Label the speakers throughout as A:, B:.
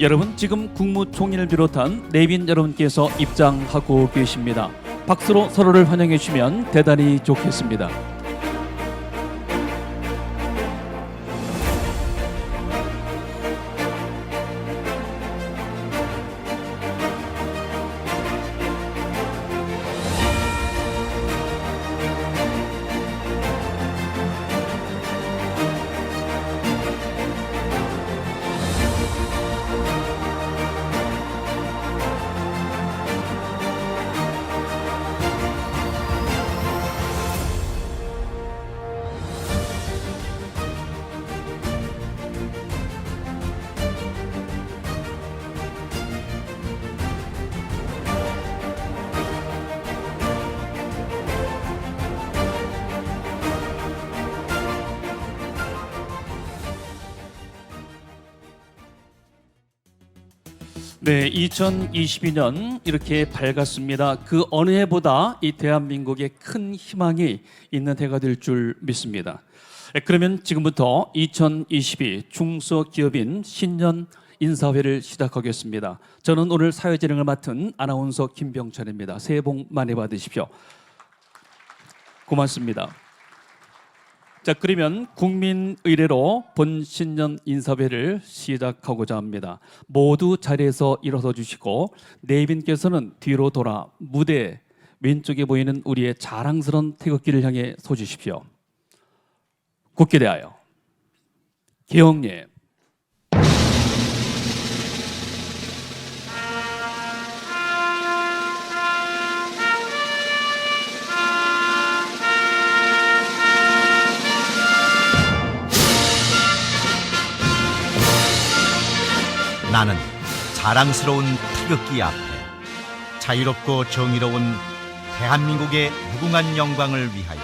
A: 여러분, 지금 국무총리를 비롯한 내빈 여러분께서 입장하고 계십니다. 박수로 서로를 환영해 주시면 대단히 좋겠습니다. 네, 2022년 이렇게 밝았습니다. 그 어느 해보다 이 대한민국에 큰 희망이 있는 해가 될 줄 믿습니다. 그러면 지금부터 2022 중소기업인 신년 인사회를 시작하겠습니다. 저는 오늘 사회진행을 맡은 아나운서 김병철입니다. 새해 복 많이 받으십시오. 고맙습니다. 자, 그러면 국민 의례로 본 신년 인사회를 시작하고자 합니다. 모두 자리에서 일어서 주시고 내빈께서는 뒤로 돌아 무대 왼쪽에 보이는 우리의 자랑스러운 태극기를 향해 서 주십시오. 굳게 대하여 계엄령.
B: 나는 자랑스러운 태극기 앞에 자유롭고 정의로운 대한민국의 무궁한 영광을 위하여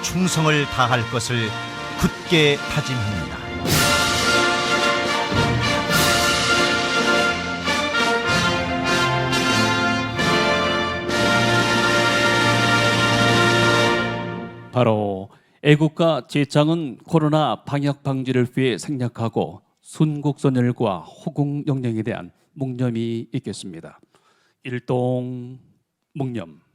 B: 충성을 다할 것을 굳게 다짐합니다.
A: 바로 애국가 제창은 코로나 방역 방지를 위해 생략하고 순국선열과 호국영령에 대한 묵념이 있겠습니다. 일동 묵념.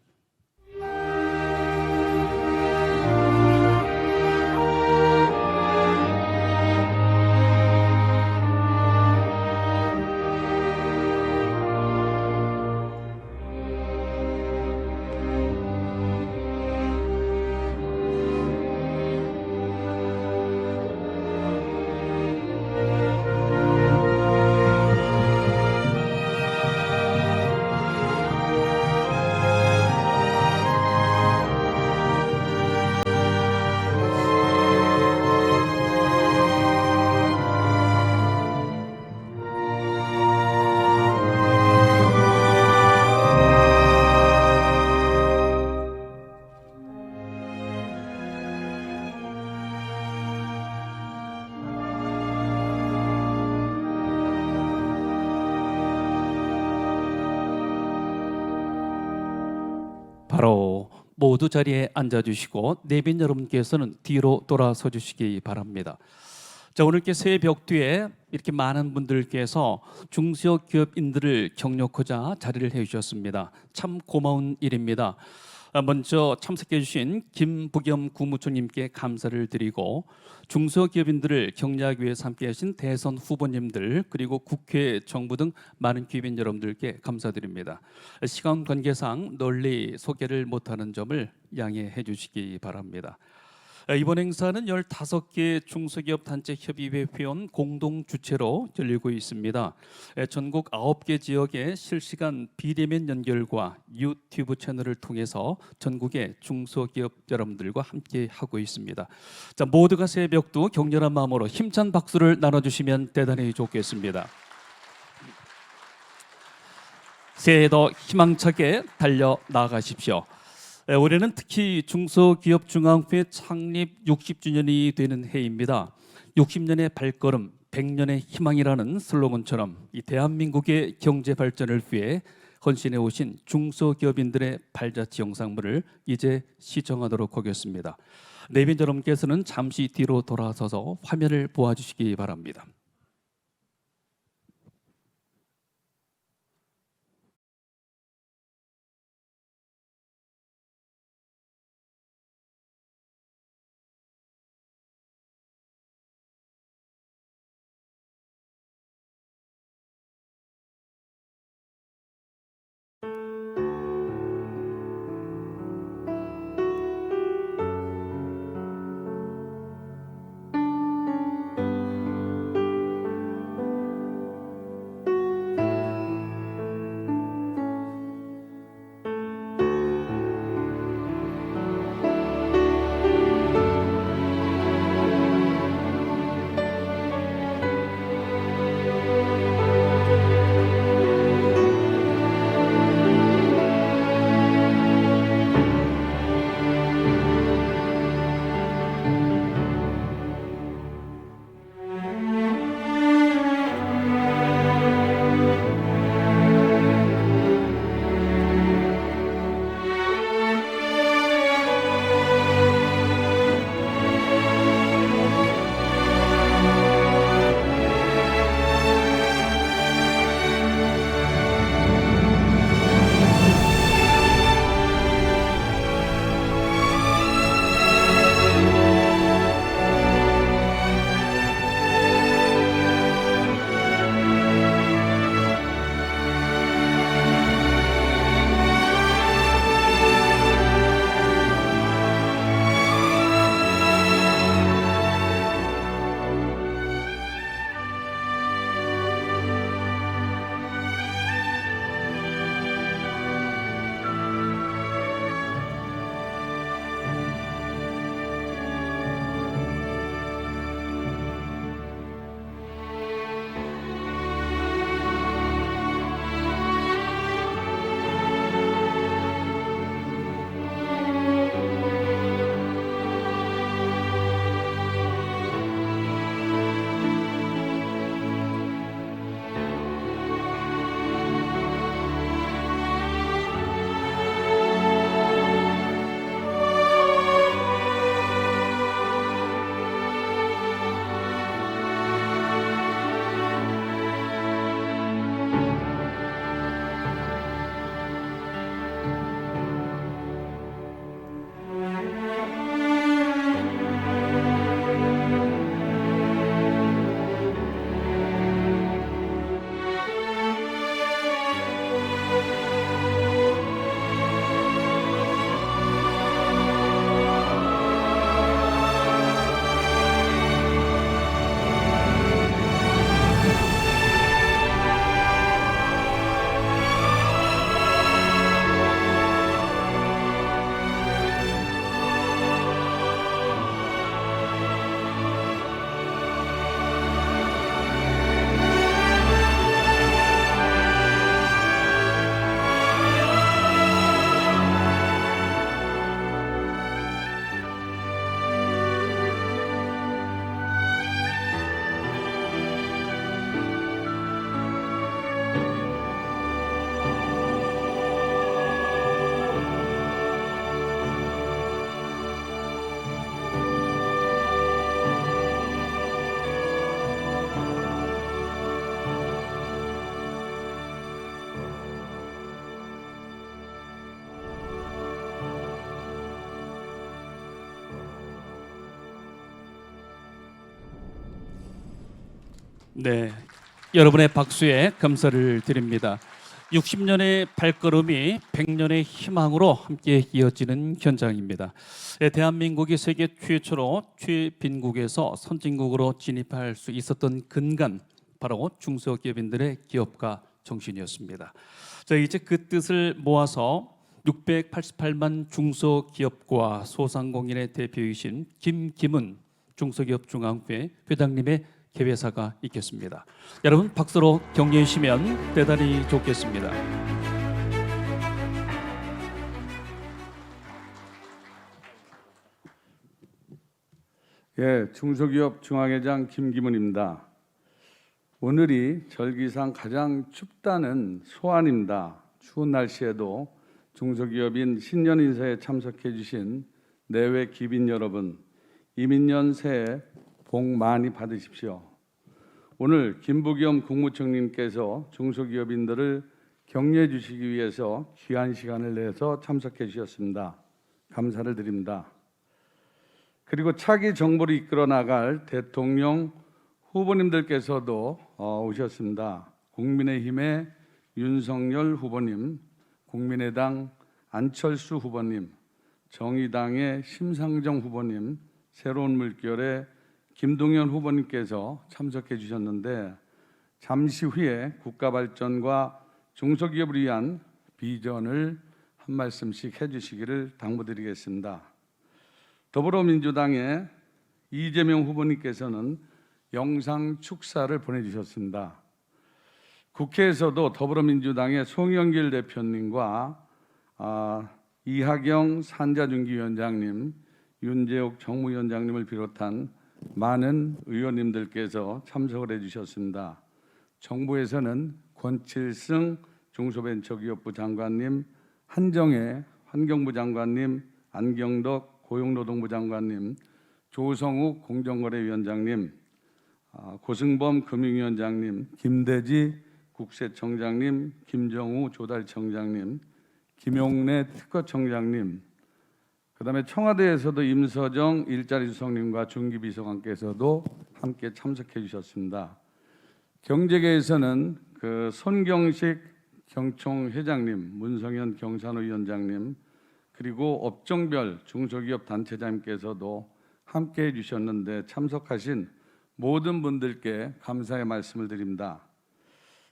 A: 바로 모두 자리에 앉아주시고 내빈 여러분께서는 뒤로 돌아서 주시기 바랍니다. 자, 오늘 이렇게 새벽 뒤에 이렇게 많은 분들께서 중소기업인들을 격려하고자 자리를 해주셨습니다. 참 고마운 일입니다. 먼저 참석해 주신 김부겸 국무총리님께 감사를 드리고 중소기업인들을 격려하기 위해서 함께하신 대선 후보님들 그리고 국회, 정부 등 많은 기업인 여러분들께 감사드립니다. 시간 관계상 널리 소개를 못하는 점을 양해해 주시기 바랍니다. 이번 행사는 15개 중소기업 단체 협의회 회원 공동 주최로 열리고 있습니다. 전국 9개 지역의 실시간 비대면 연결과 유튜브 채널을 통해서 전국의 중소기업 여러분들과 함께 하고 있습니다. 자, 모두가 새벽도 격렬한 마음으로 힘찬 박수를 나눠주시면 대단히 좋겠습니다. 새해도 희망차게 달려 나가십시오. 올해는 특히 중소기업중앙회 창립 60주년이 되는 해입니다. 60년의 발걸음, 100년의 희망이라는 슬로건처럼 이 대한민국의 경제 발전을 위해 헌신해 오신 중소기업인들의 발자취 영상물을 이제 시청하도록 하겠습니다. 내빈 여러분께서는 잠시 뒤로 돌아서서 화면을 보아주시기 바랍니다. 네, 여러분의 박수에 감사를 드립니다. 60년의 발걸음이 100년의 희망으로 함께 이어지는 현장입니다. 대한민국이 세계 최초로 최빈국에서 선진국으로 진입할 수 있었던 근간, 바로 중소기업인들의 기업가 정신이었습니다. 자, 이제 그 뜻을 모아서 688만 중소기업과 소상공인의 대표이신 김기문 중소기업중앙회 회장님의 개회사가 있겠습니다. 여러분 박수로 격려해 주시면 대단히 좋겠습니다.
C: 예, 중소기업 중앙회장 김기문입니다. 오늘이 절기상 가장 춥다는 소환입니다. 추운 날씨에도 중소기업인 신년 인사에 참석해 주신 내외 기빈 여러분, 이민년 새해 복 많이 받으십시오. 오늘 김부겸 국무총리님께서 중소기업인들을 격려해 주시기 위해서 귀한 시간을 내서 참석해 주셨습니다. 감사를 드립니다. 그리고 차기 정부를 이끌어 나갈 대통령 후보님들께서도 오셨습니다. 국민의힘의 윤석열 후보님, 국민의당 안철수 후보님, 정의당의 심상정 후보님, 새로운 물결의 김동연 후보님께서 참석해 주셨는데 잠시 후에 국가 발전과 중소기업을 위한 비전을 한 말씀씩 해주시기를 당부드리겠습니다. 더불어민주당의 이재명 후보님께서는 영상 축사를 보내주셨습니다. 국회에서도 더불어민주당의 송영길 대표님과 이하경 산자중기위원장님, 윤재욱 정무위원장님을 비롯한 많은 의원님들께서 참석을 해주셨습니다. 정부에서는 권칠승 중소벤처기업부 장관님, 한정혜 환경부 장관님, 안경덕 고용노동부 장관님, 조성욱 공정거래위원장님, 고승범 금융위원장님, 김대지 국세청장님, 김정우 조달청장님, 김용래 특허청장님, 그다음에 청와대에서도 임서정 일자리 수석님과 중기비서관께서도 함께 참석해 주셨습니다. 경제계에서는 손경식 경총회장님, 문성현 경산호 위원장님, 그리고 업종별 중소기업 단체장님께서도 함께 해주셨는데 참석하신 모든 분들께 감사의 말씀을 드립니다.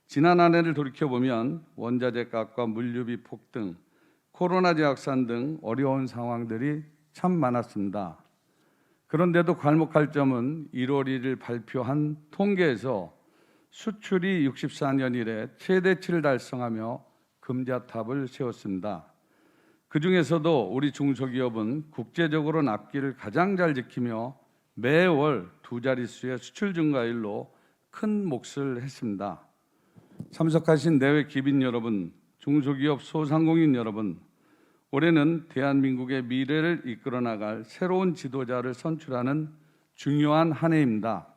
C: 지난 한 해를 돌이켜보면 원자재 값과 물류비 폭등, 코로나제 확산 등 어려운 상황들이 참 많았습니다. 그런데도 괄목할 점은 1월 1일 발표한 통계에서 수출이 64년 이래 최대치를 달성하며 금자탑을 세웠습니다. 그중에서도 우리 중소기업은 국제적으로 앞길을 가장 잘 지키며 매월 두 자릿수의 수출 증가율로 큰 몫을 했습니다. 참석하신 내외 기빈 여러분, 중소기업 소상공인 여러분, 올해는 대한민국의 미래를 이끌어 나갈 새로운 지도자를 선출하는 중요한 한 해입니다.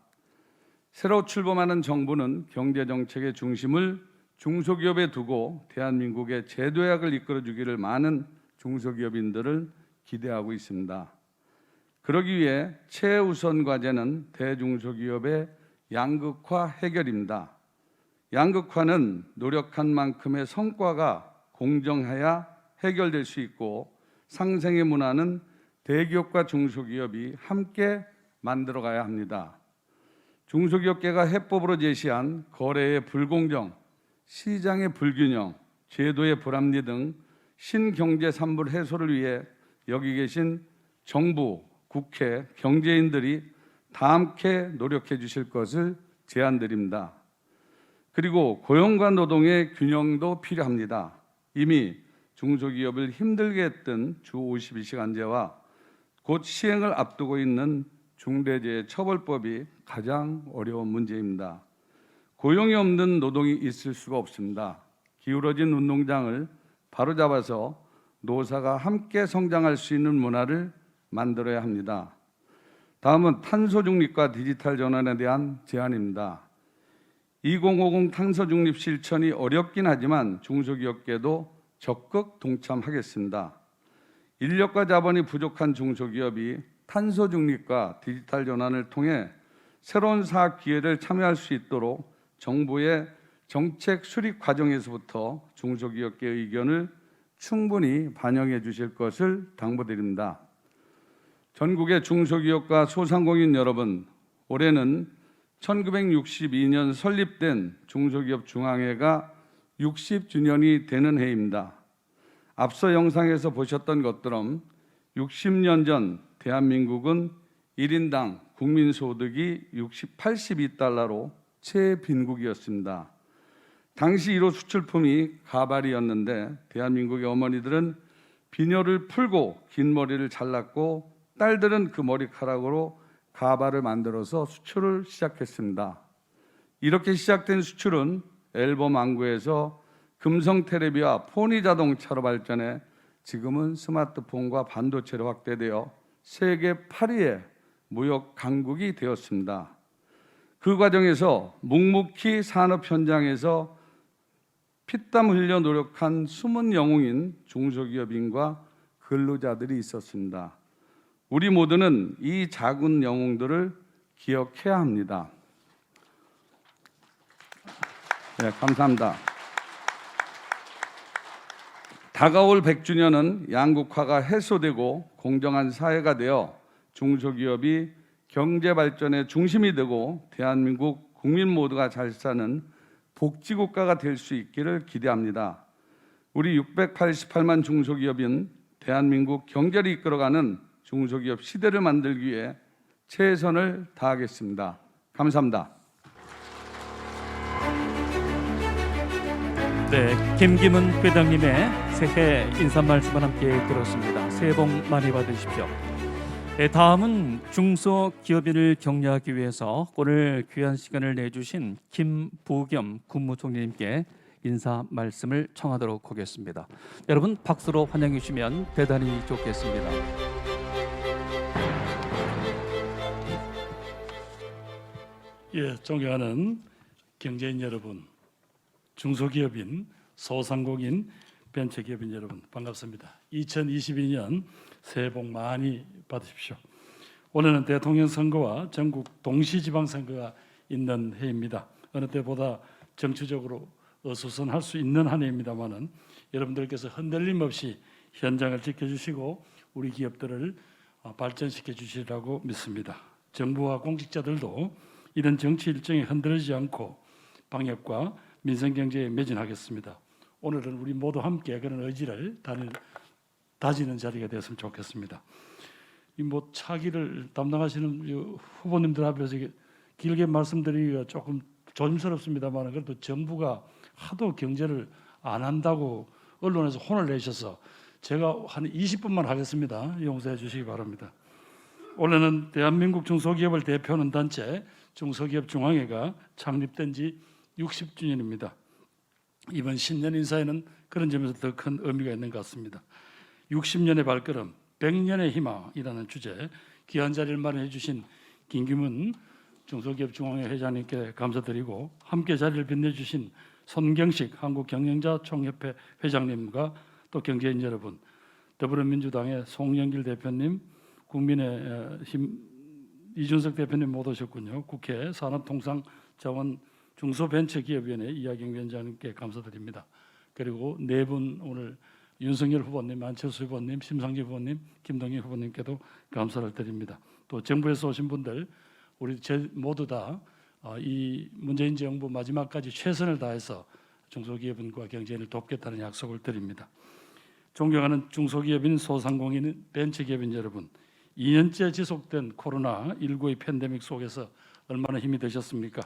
C: 새로 출범하는 정부는 경제정책의 중심을 중소기업에 두고 대한민국의 재도약을 이끌어주기를 많은 중소기업인들을 기대하고 있습니다. 그러기 위해 최우선 과제는 대중소기업의 양극화 해결입니다. 양극화는 노력한 만큼의 성과가 공정해야 해결될 수 있고 상생의 문화는 대기업과 중소기업이 함께 만들어가야 합니다. 중소기업계가 해법으로 제시한 거래의 불공정, 시장의 불균형, 제도의 불합리 등 신경제 산물 해소를 위해 여기 계신 정부, 국회, 경제인들이 다 함께 노력해 주실 것을 제안드립니다. 그리고 고용과 노동의 균형도 필요합니다. 이미 중소기업을 힘들게 했던 주 52시간제와 곧 시행을 앞두고 있는 중대재해처벌법이 가장 어려운 문제입니다. 고용이 없는 노동이 있을 수가 없습니다. 기울어진 운동장을 바로잡아서 노사가 함께 성장할 수 있는 문화를 만들어야 합니다. 다음은 탄소 중립과 디지털 전환에 대한 제안입니다. 2050 탄소 중립 실천이 어렵긴 하지만 중소기업계도 적극 동참하겠습니다. 인력과 자본이 부족한 중소기업이 탄소 중립과 디지털 전환을 통해 새로운 사업 기회를 참여할 수 있도록 정부의 정책 수립 과정에서부터 중소기업계의 의견을 충분히 반영해 주실 것을 당부드립니다. 전국의 중소기업과 소상공인 여러분, 올해는 1962년 설립된 중소기업 중앙회가 60주년이 되는 해입니다. 앞서 영상에서 보셨던 것처럼 60년 전 대한민국은 1인당 국민소득이 82달러로 최빈국이었습니다. 당시 1호 수출품이 가발이었는데 대한민국의 어머니들은 비녀를 풀고 긴 머리를 잘랐고 딸들은 그 머리카락으로 가발을 만들어서 수출을 시작했습니다. 이렇게 시작된 수출은 앨범 왕국에서 금성 테레비와 포니 자동차로 발전해 지금은 스마트폰과 반도체로 확대되어 세계 8위의 무역 강국이 되었습니다. 그 과정에서 묵묵히 산업 현장에서 피땀 흘려 노력한 숨은 영웅인 중소기업인과 근로자들이 있었습니다. 우리 모두는 이 작은 영웅들을 기억해야 합니다. 네, 감사합니다. 다가올 100주년은 양극화가 해소되고 공정한 사회가 되어 중소기업이 경제 발전의 중심이 되고 대한민국 국민 모두가 잘 사는 복지국가가 될 수 있기를 기대합니다. 우리 688만 중소기업인 대한민국 경제를 이끌어가는 중소기업 시대를 만들기 위해 최선을 다하겠습니다. 감사합니다.
A: 네, 김기문 회장님의 새해 인사 말씀을 함께 들었습니다. 새해 복 많이 받으십시오. 네, 다음은 중소기업인을 격려하기 위해서 오늘 귀한 시간을 내주신 김부겸 국무총리님께 인사 말씀을 청하도록 하겠습니다. 여러분 박수로 환영해 주시면 대단히 좋겠습니다.
D: 예, 존경하는 경제인 여러분, 중소기업인, 소상공인, 벤처기업인 여러분 반갑습니다. 2022년 새해 복 많이 받으십시오. 올해는 대통령 선거와 전국 동시지방선거가 있는 해입니다. 어느 때보다 정치적으로 어수선할 수 있는 한 해입니다만은 여러분들께서 흔들림 없이 현장을 지켜주시고 우리 기업들을 발전시켜 주시리라고 믿습니다. 정부와 공직자들도 이런 정치 일정에 흔들리지 않고 방역과 민생경제에 매진하겠습니다. 오늘은 우리 모두 함께 그런 의지를 다지는 자리가 되었으면 좋겠습니다. 이 차기를 담당하시는 후보님들 앞에서 길게 말씀드리기가 조금 조심스럽습니다만 그래도 정부가 하도 경제를 안 한다고 언론에서 혼을 내셔서 제가 한 20분만 하겠습니다. 용서해 주시기 바랍니다. 올해는 대한민국 중소기업을 대표하는 단체 중소기업 중앙회가 창립된 지 60주년입니다. 이번 신년 인사에는 그런 점에서 더 큰 의미가 있는 것 같습니다. 60년의 발걸음, 100년의 희망이라는 주제 귀한 자리를 마련해 주신 김기문 중소기업 중앙회 회장님께 감사드리고 함께 자리를 빛내주신 손경식 한국경영자총협회 회장님과 또 경제인 여러분, 더불어민주당의 송영길 대표님, 국민의힘 이준석 대표님 못 오셨군요. 국회 산업통상자원 중소벤처기업위원회 이하경 위원장님께 감사드립니다. 그리고 네 분 오늘 윤석열 후보님, 안철수 후보님, 심상정 후보님, 김동연 후보님께도 감사를 드립니다. 또 정부에서 오신 분들 우리 모두 다 이 문재인 정부 마지막까지 최선을 다해서 중소기업인과 경제인을 돕겠다는 약속을 드립니다. 존경하는 중소기업인, 소상공인, 벤처기업인 여러분, 2년째 지속된 코로나19의 팬데믹 속에서 얼마나 힘이 되셨습니까?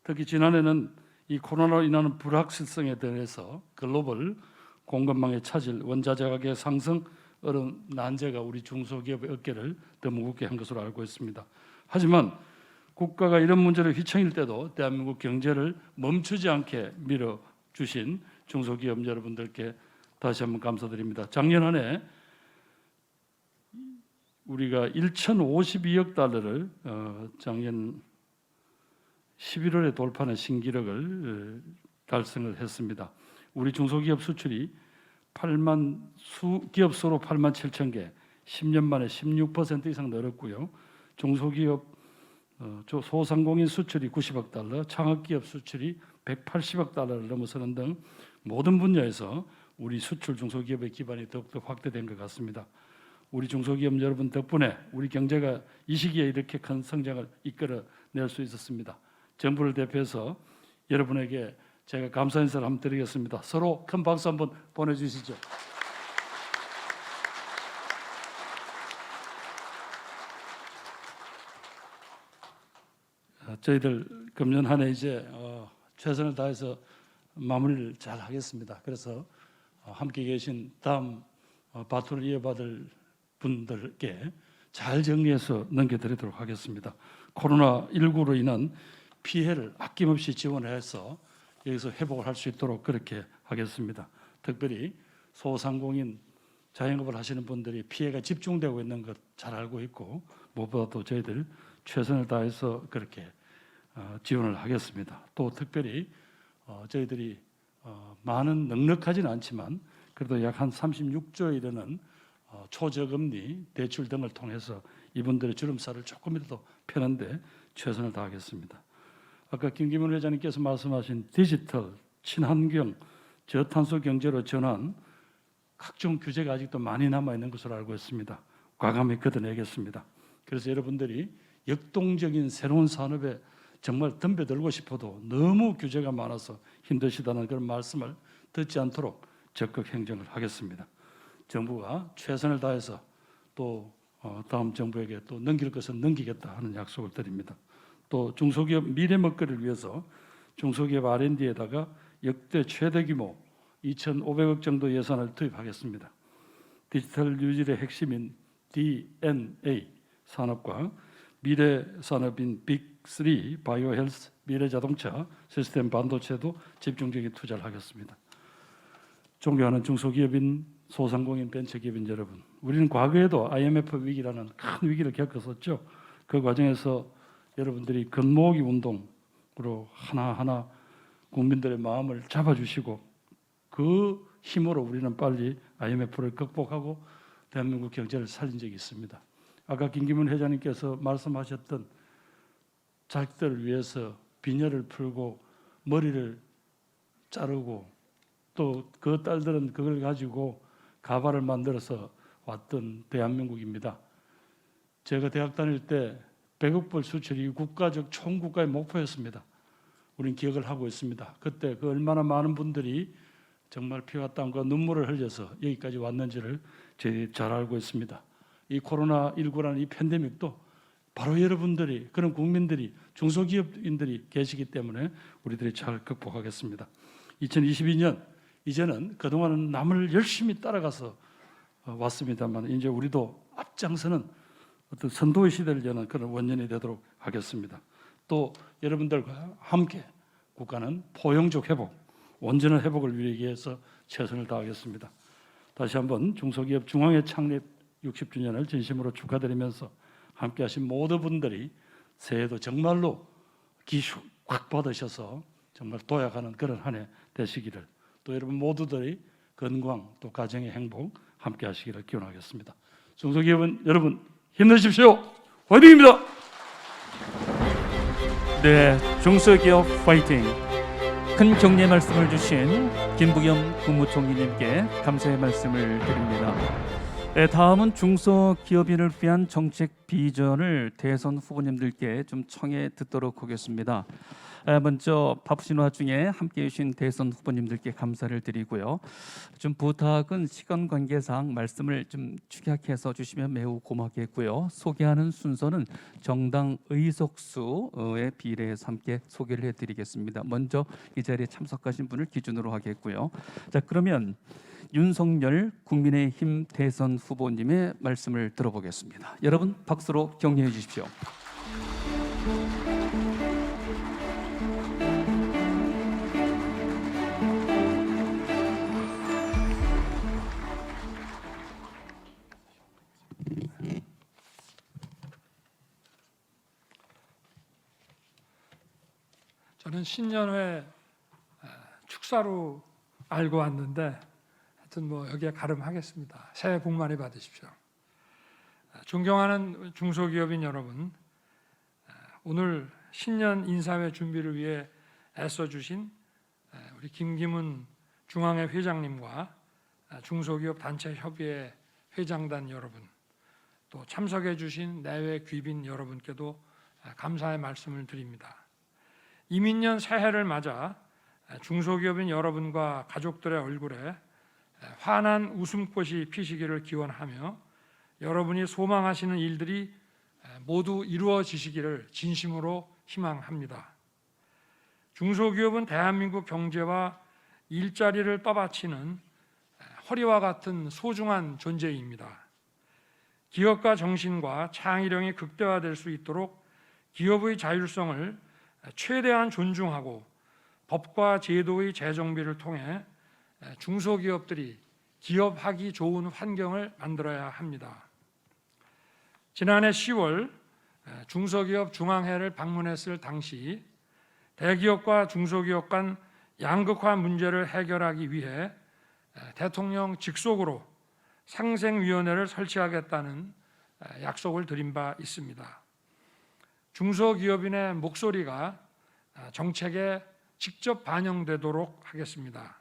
D: 특히 지난해는 이 코로나로 인하는 불확실성에 대해서 글로벌 공급망에 차질, 원자재 가격 상승, 어려운 난제가 우리 중소기업의 어깨를 더 무겁게 한 것으로 알고 있습니다. 하지만 국가가 이런 문제를 휘청일 때도 대한민국 경제를 멈추지 않게 밀어주신 중소기업 여러분들께 다시 한번 감사드립니다. 작년 한 해 우리가 1,052억 달러를 작년 11월에 돌파하는 신기록을 달성을 했습니다. 우리 중소기업 수출이 기업 수로 8만 7천 개, 10년 만에 16% 이상 늘었고요. 중소기업 소상공인 수출이 90억 달러, 창업기업 수출이 180억 달러를 넘어서는 등 모든 분야에서 우리 수출 중소기업의 기반이 더욱더 확대된 것 같습니다. 우리 중소기업 여러분 덕분에 우리 경제가 이 시기에 이렇게 큰 성장을 이끌어낼 수 있었습니다. 정부를 대표해서 여러분에게 제가 감사 인사를 한번 드리겠습니다. 서로 큰 박수 한번 보내주시죠. 저희들 금년 한 해 이제 최선을 다해서 마무리를 잘 하겠습니다. 그래서 함께 계신 다음 바톤을 이어받을 분들께 잘 정리해서 넘겨드리도록 하겠습니다. 코로나19로 인한 피해를 아낌없이 지원해서 여기서 회복을 할 수 있도록 그렇게 하겠습니다. 특별히 소상공인 자영업을 하시는 분들이 피해가 집중되고 있는 것 잘 알고 있고 무엇보다도 저희들 최선을 다해서 그렇게 지원을 하겠습니다. 또 특별히 저희들이 많은 넉넉하지는 않지만 그래도 약 한 36조에 이르는 초저금리 대출 등을 통해서 이분들의 주름살을 조금이라도 펴는데 최선을 다하겠습니다. 아까 김기문 회장님께서 말씀하신 디지털, 친환경, 저탄소 경제로 전환 각종 규제가 아직도 많이 남아있는 것으로 알고 있습니다. 과감히 걷어내겠습니다. 그래서 여러분들이 역동적인 새로운 산업에 정말 덤벼들고 싶어도 너무 규제가 많아서 힘드시다는 그런 말씀을 듣지 않도록 적극 행정을 하겠습니다. 정부가 최선을 다해서 또 다음 정부에게 또 넘길 것은 넘기겠다 하는 약속을 드립니다. 또 중소기업 미래 먹거리를 위해서 중소기업 R&D에다가 역대 최대 규모 2,500억 정도 예산을 투입하겠습니다. 디지털 뉴질의 핵심인 DNA 산업과 미래 산업인 빅3, 바이오 헬스, 미래 자동차, 시스템 반도체도 집중적인 투자를 하겠습니다. 존경하는 중소기업인, 소상공인, 벤처기업인 여러분, 우리는 과거에도 IMF 위기라는 큰 위기를 겪었었죠. 그 과정에서 여러분들이 겉모으기 운동으로 하나하나 국민들의 마음을 잡아주시고 그 힘으로 우리는 빨리 IMF를 극복하고 대한민국 경제를 살린 적이 있습니다. 아까 김기문 회장님께서 말씀하셨던 자식들을 위해서 빈혈을 풀고 머리를 자르고 또 그 딸들은 그걸 가지고 가발을 만들어서 왔던 대한민국입니다. 제가 대학 다닐 때 100억 불 수출이 국가적 총국가의 목표였습니다. 우린 기억을 하고 있습니다. 그때 그 얼마나 많은 분들이 정말 피와 땀과 눈물을 흘려서 여기까지 왔는지를 저희 잘 알고 있습니다. 이 코로나19라는 이 팬데믹도 바로 여러분들이, 그런 국민들이, 중소기업인들이 계시기 때문에 우리들이 잘 극복하겠습니다. 2022년 이제는 그동안은 남을 열심히 따라가서 왔습니다만 이제 우리도 앞장서는 어떤 선도의 시대를 여는 그런 원년이 되도록 하겠습니다. 또 여러분들과 함께 국가는 포용적 회복, 온전한 회복을 위해서 최선을 다하겠습니다. 다시 한번 중소기업 중앙회 창립 60주년을 진심으로 축하드리면서 함께하신 모든 분들이 새해도 정말로 기수 꽉 받으셔서 정말 도약하는 그런 한 해 되시기를, 또 여러분 모두들이 건강 또 가정의 행복 함께하시기를 기원하겠습니다. 중소기업은 여러분 힘내십시오. 화이팅입니다.
A: 네, 중소기업 파이팅. 큰 격려의 말씀을 주신 김부겸 국무총리님께 감사의 말씀을 드립니다. 네, 다음은 중소기업인을 위한 정책 비전을 대선 후보님들께 좀 청해 듣도록 하겠습니다. 먼저 바쁘신 와중에 함께해 주신 대선 후보님들께 감사를 드리고요. 좀 부탁은 시간 관계상 말씀을 좀 축약해서 주시면 매우 고맙겠고요. 소개하는 순서는 정당 의석수에 비례해서 함께 소개를 해드리겠습니다. 먼저 이 자리에 참석하신 분을 기준으로 하겠고요. 자, 그러면 윤석열 국민의힘 대선 후보님의 말씀을 들어보겠습니다. 여러분 박수로 격려해 주십시오.
E: 저는 신년회 축사로 알고 왔는데 하여튼 뭐 여기에 가름하겠습니다. 새해 복 많이 받으십시오. 존경하는 중소기업인 여러분, 오늘 신년 인사회 준비를 위해 애써주신 우리 김기문 중앙회 회장님과 중소기업 단체 협의회 회장단 여러분, 또 참석해 주신 내외 귀빈 여러분께도 감사의 말씀을 드립니다. 이민년 새해를 맞아 중소기업인 여러분과 가족들의 얼굴에 환한 웃음꽃이 피시기를 기원하며 여러분이 소망하시는 일들이 모두 이루어지시기를 진심으로 희망합니다. 중소기업은 대한민국 경제와 일자리를 떠받치는 허리와 같은 소중한 존재입니다. 기업가 정신과 창의력이 극대화될 수 있도록 기업의 자율성을 최대한 존중하고 법과 제도의 재정비를 통해 중소기업들이 기업하기 좋은 환경을 만들어야 합니다. 지난해 10월 중소기업 중앙회를 방문했을 당시 대기업과 중소기업 간 양극화 문제를 해결하기 위해 대통령 직속으로 상생위원회를 설치하겠다는 약속을 드린 바 있습니다. 중소기업인의 목소리가 정책에 직접 반영되도록 하겠습니다.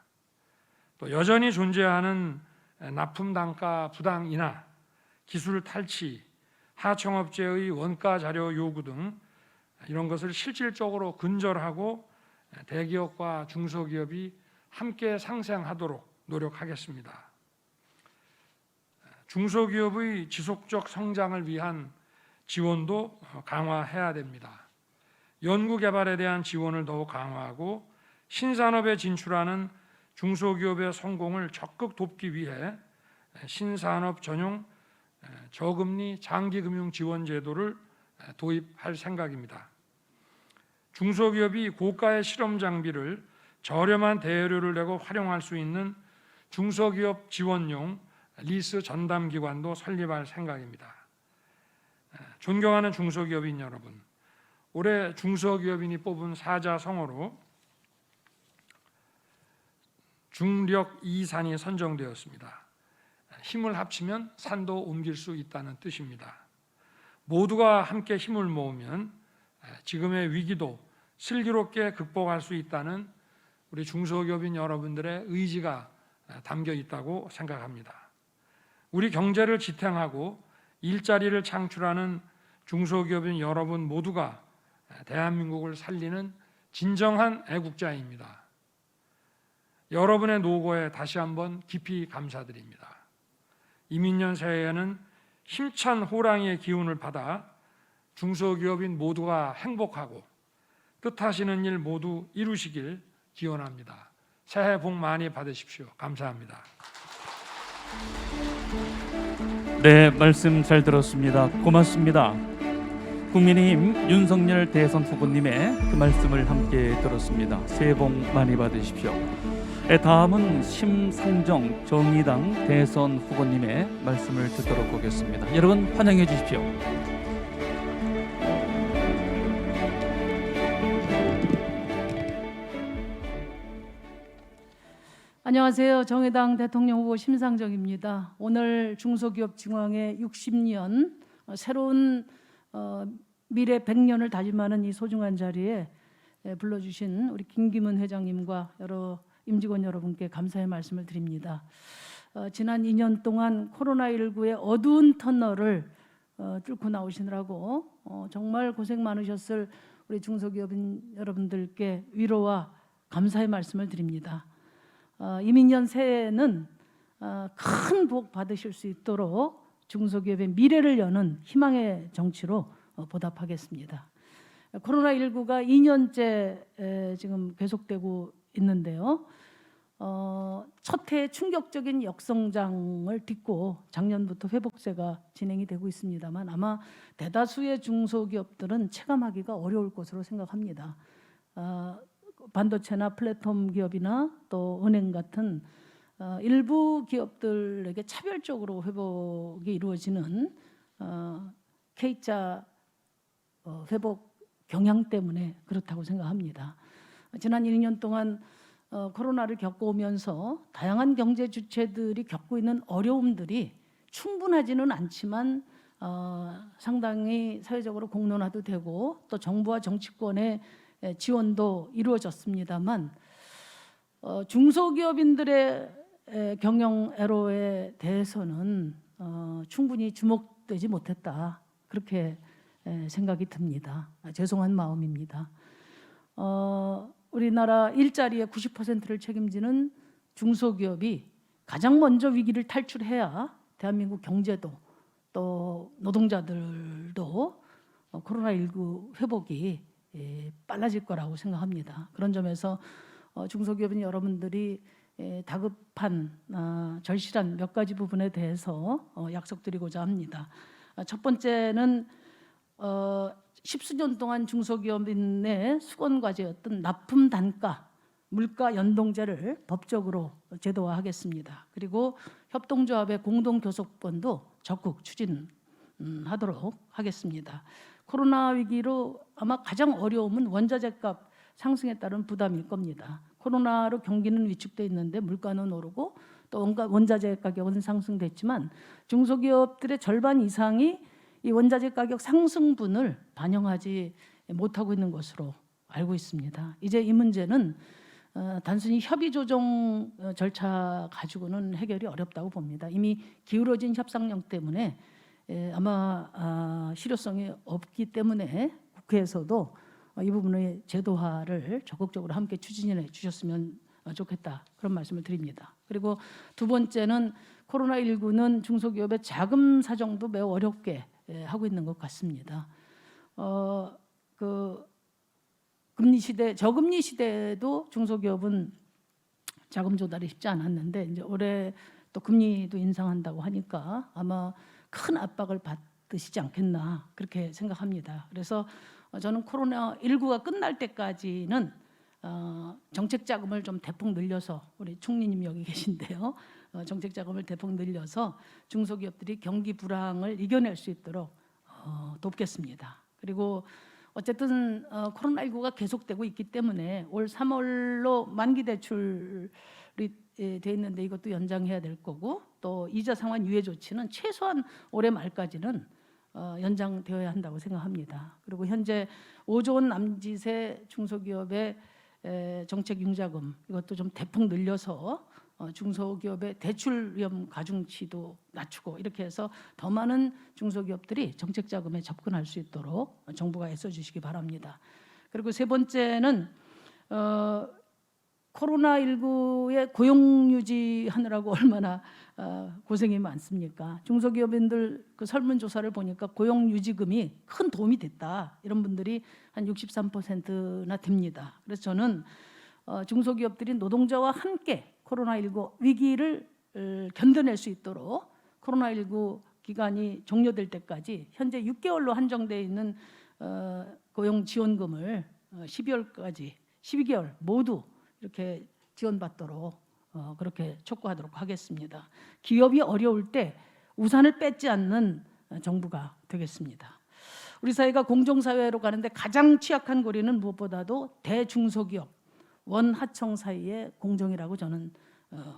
E: 또 여전히 존재하는 납품 단가 부당 인하, 기술 탈취, 하청업체의 원가 자료 요구 등 이런 것을 실질적으로 근절하고 대기업과 중소기업이 함께 상생하도록 노력하겠습니다. 중소기업의 지속적 성장을 위한 지원도 강화해야 됩니다. 연구개발에 대한 지원을 더욱 강화하고 신산업에 진출하는 중소기업의 성공을 적극 돕기 위해 신산업 전용 저금리 장기금융 지원 제도를 도입할 생각입니다. 중소기업이 고가의 실험 장비를 저렴한 대여료를 내고 활용할 수 있는 중소기업 지원용 리스 전담 기관도 설립할 생각입니다. 존경하는 중소기업인 여러분, 올해 중소기업인이 뽑은 사자성어로 중력 2산이 선정되었습니다. 힘을 합치면 산도 옮길 수 있다는 뜻입니다. 모두가 함께 힘을 모으면 지금의 위기도 슬기롭게 극복할 수 있다는 우리 중소기업인 여러분들의 의지가 담겨 있다고 생각합니다. 우리 경제를 지탱하고 일자리를 창출하는 중소기업인 여러분 모두가 대한민국을 살리는 진정한 애국자입니다. 여러분의 노고에 다시 한번 깊이 감사드립니다. 이민년 새해에는 힘찬 호랑이의 기운을 받아 중소기업인 모두가 행복하고 뜻하시는 일 모두 이루시길 기원합니다. 새해 복 많이 받으십시오. 감사합니다.
A: 네, 말씀 잘 들었습니다. 고맙습니다. 국민의힘 윤석열 대선 후보님의 그 말씀을 함께 들었습니다. 새해 복 많이 받으십시오. 다음은 심상정 정의당 대선 후보님의 말씀을 듣도록 하겠습니다. 여러분 환영해 주십시오.
F: 안녕하세요. 정의당 대통령 후보 심상정입니다. 오늘 중소기업 중앙회 60년 새로운 미래 100년을 다짐하는 이 소중한 자리에 불러주신 우리 김기문 회장님과 여러 임직원 여러분께 감사의 말씀을 드립니다. 지난 2년 동안 코로나19의 어두운 터널을 뚫고 나오시느라고 정말 고생 많으셨을 우리 중소기업인 여러분들께 위로와 감사의 말씀을 드립니다. 이민년 새해에는 큰 복 받으실 수 있도록 중소기업의 미래를 여는 희망의 정치로 보답하겠습니다. 코로나19가 2년째 지금 계속되고 있는데요. 첫 해 충격적인 역성장을 딛고 작년부터 회복세가 진행이 되고 있습니다만 아마 대다수의 중소기업들은 체감하기가 어려울 것으로 생각합니다. 반도체나 플랫폼 기업이나 또 은행 같은 일부 기업들에게 차별적으로 회복이 이루어지는 K자 회복 경향 때문에 그렇다고 생각합니다. 지난 1년 동안 코로나를 겪어오면서 다양한 경제 주체들이 겪고 있는 어려움들이 충분하지는 않지만 상당히 사회적으로 공론화도 되고 또 정부와 정치권의 지원도 이루어졌습니다만 중소기업인들의 경영 애로에 대해서는 충분히 주목되지 못했다. 그렇게 생각이 듭니다. 죄송한 마음입니다. 우리나라 일자리의 90%를 책임지는 중소기업이 가장 먼저 위기를 탈출해야 대한민국 경제도 또 노동자들도 코로나19 회복이 빨라질 거라고 생각합니다. 그런 점에서 중소기업인 여러분들이 다급한 절실한 몇 가지 부분에 대해서 약속드리고자 합니다. 첫 번째는 10수년 동안 중소기업인의 수건과제였던 납품 단가, 물가 연동제를 법적으로 제도화하겠습니다. 그리고 협동조합의 공동교섭권도 적극 추진하도록 하겠습니다. 코로나 위기로 아마 가장 어려움은 원자재값 상승에 따른 부담일 겁니다. 코로나로 경기는 위축돼 있는데 물가는 오르고 또 원자재 가격은 상승됐지만 중소기업들의 절반 이상이 이 원자재 가격 상승분을 반영하지 못하고 있는 것으로 알고 있습니다. 이제 이 문제는 단순히 협의 조정 절차 가지고는 해결이 어렵다고 봅니다. 이미 기울어진 협상력 때문에 아마 실효성이 없기 때문에 국회에서도 이 부분의 제도화를 적극적으로 함께 추진해 주셨으면 좋겠다, 그런 말씀을 드립니다. 그리고 두 번째는 코로나19는 중소기업의 자금 사정도 매우 어렵게 하고 있는 것 같습니다. 금리 시대, 저금리 시대에도 중소기업은 자금 조달이 쉽지 않았는데 이제 올해 또 금리도 인상한다고 하니까 아마 큰 압박을 받으시지 않겠나 그렇게 생각합니다. 그래서 저는 코로나19가 끝날 때까지는 정책 자금을 좀 대폭 늘려서, 우리 총리님 여기 계신데요, 정책 자금을 대폭 늘려서 중소기업들이 경기 불황을 이겨낼 수 있도록 돕겠습니다. 그리고 어쨌든 코로나19가 계속되고 있기 때문에 올 3월로 만기 대출이 돼 있는데 이것도 연장해야 될 거고, 또 이자 상환 유예 조치는 최소한 올해 말까지는 연장되어야 한다고 생각합니다. 그리고 현재 5조 원 남짓의 중소기업의 정책 융자금 이것도 좀 대폭 늘려서 중소기업의 대출 위험 가중치도 낮추고 이렇게 해서 더 많은 중소기업들이 정책 자금에 접근할 수 있도록 정부가 애써 주시기 바랍니다. 그리고 세 번째는 코로나19의 고용 유지하느라고 얼마나 고생이 많습니까? 중소기업인들 그 설문조사를 보니까 고용 유지금이 큰 도움이 됐다, 이런 분들이 한 63%나 됩니다. 그래서 저는 중소기업들이 노동자와 함께 코로나19 위기를 견뎌낼 수 있도록 코로나19 기간이 종료될 때까지 현재 6개월로 한정되어 있는 고용지원금을 12월까지 12개월 모두 이렇게 지원받도록 그렇게 촉구하도록 하겠습니다. 기업이 어려울 때 우산을 뺏지 않는 정부가 되겠습니다. 우리 사회가 공정사회로 가는데 가장 취약한 고리는 무엇보다도 대중소기업, 원하청 사이의 공정이라고 저는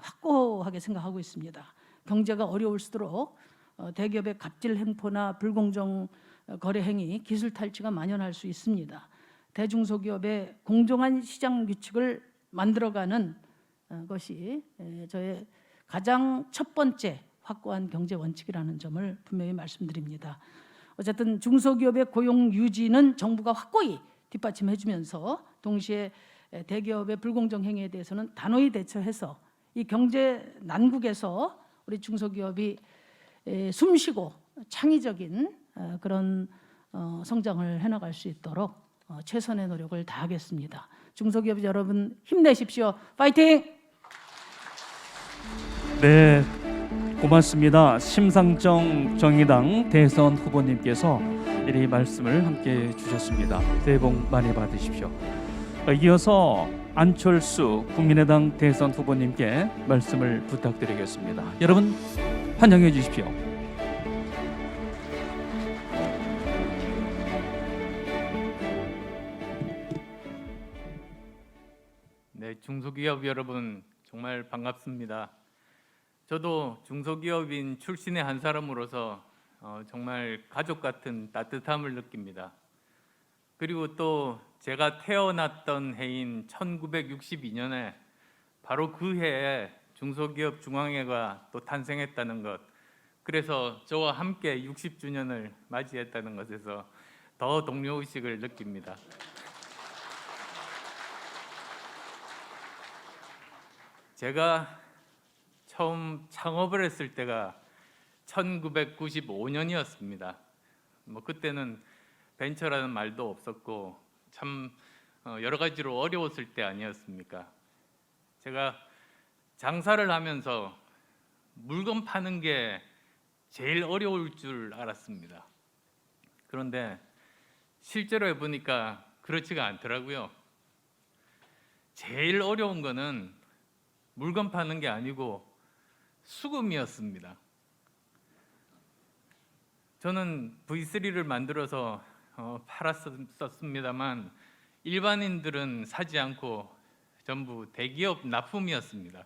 F: 확고하게 생각하고 있습니다. 경제가 어려울수록 대기업의 갑질 행포나 불공정 거래 행위, 기술 탈취가 만연할 수 있습니다. 대중소기업의 공정한 시장 규칙을 만들어가는 것이 저의 가장 첫 번째 확고한 경제 원칙이라는 점을 분명히 말씀드립니다. 어쨌든 중소기업의 고용 유지는 정부가 확고히 뒷받침해주면서 동시에 대기업의 불공정 행위에 대해서는 단호히 대처해서 이 경제 난국에서 우리 중소기업이 숨쉬고 창의적인 그런 성장을 해나갈 수 있도록 최선의 노력을 다하겠습니다. 중소기업 여러분 힘내십시오. 파이팅!
A: 네, 고맙습니다. 심상정 정의당 대선 후보님께서 이 말씀을 함께 주셨습니다. 새해 복 많이 받으십시오. 이어서 안철수 국민의당 대선 후보님께 말씀을 부탁드리겠습니다. 여러분 환영해 주십시오.
G: 네, 중소기업 여러분 정말 반갑습니다. 저도 중소기업인 출신의 한 사람으로서 정말 가족 같은 따뜻함을 느낍니다. 그리고 또 제가 태어났던 해인 1962년에 바로 그 해에 중소기업 중앙회가 또 탄생했다는 것, 그래서 저와 함께 60주년을 맞이했다는 것에서 더 동료의식을 느낍니다. 제가 처음 창업을 했을 때가 1995년이었습니다. 뭐 그때는 벤처라는 말도 없었고 참 여러 가지로 어려웠을 때 아니었습니까? 제가 장사를 하면서 물건 파는 게 제일 어려울 줄 알았습니다. 그런데 실제로 해보니까 그렇지가 않더라고요. 제일 어려운 거는 물건 파는 게 아니고 수금이었습니다. 저는 V3를 만들어서 팔았었습니다만 일반인들은 사지 않고 전부 대기업 납품이었습니다.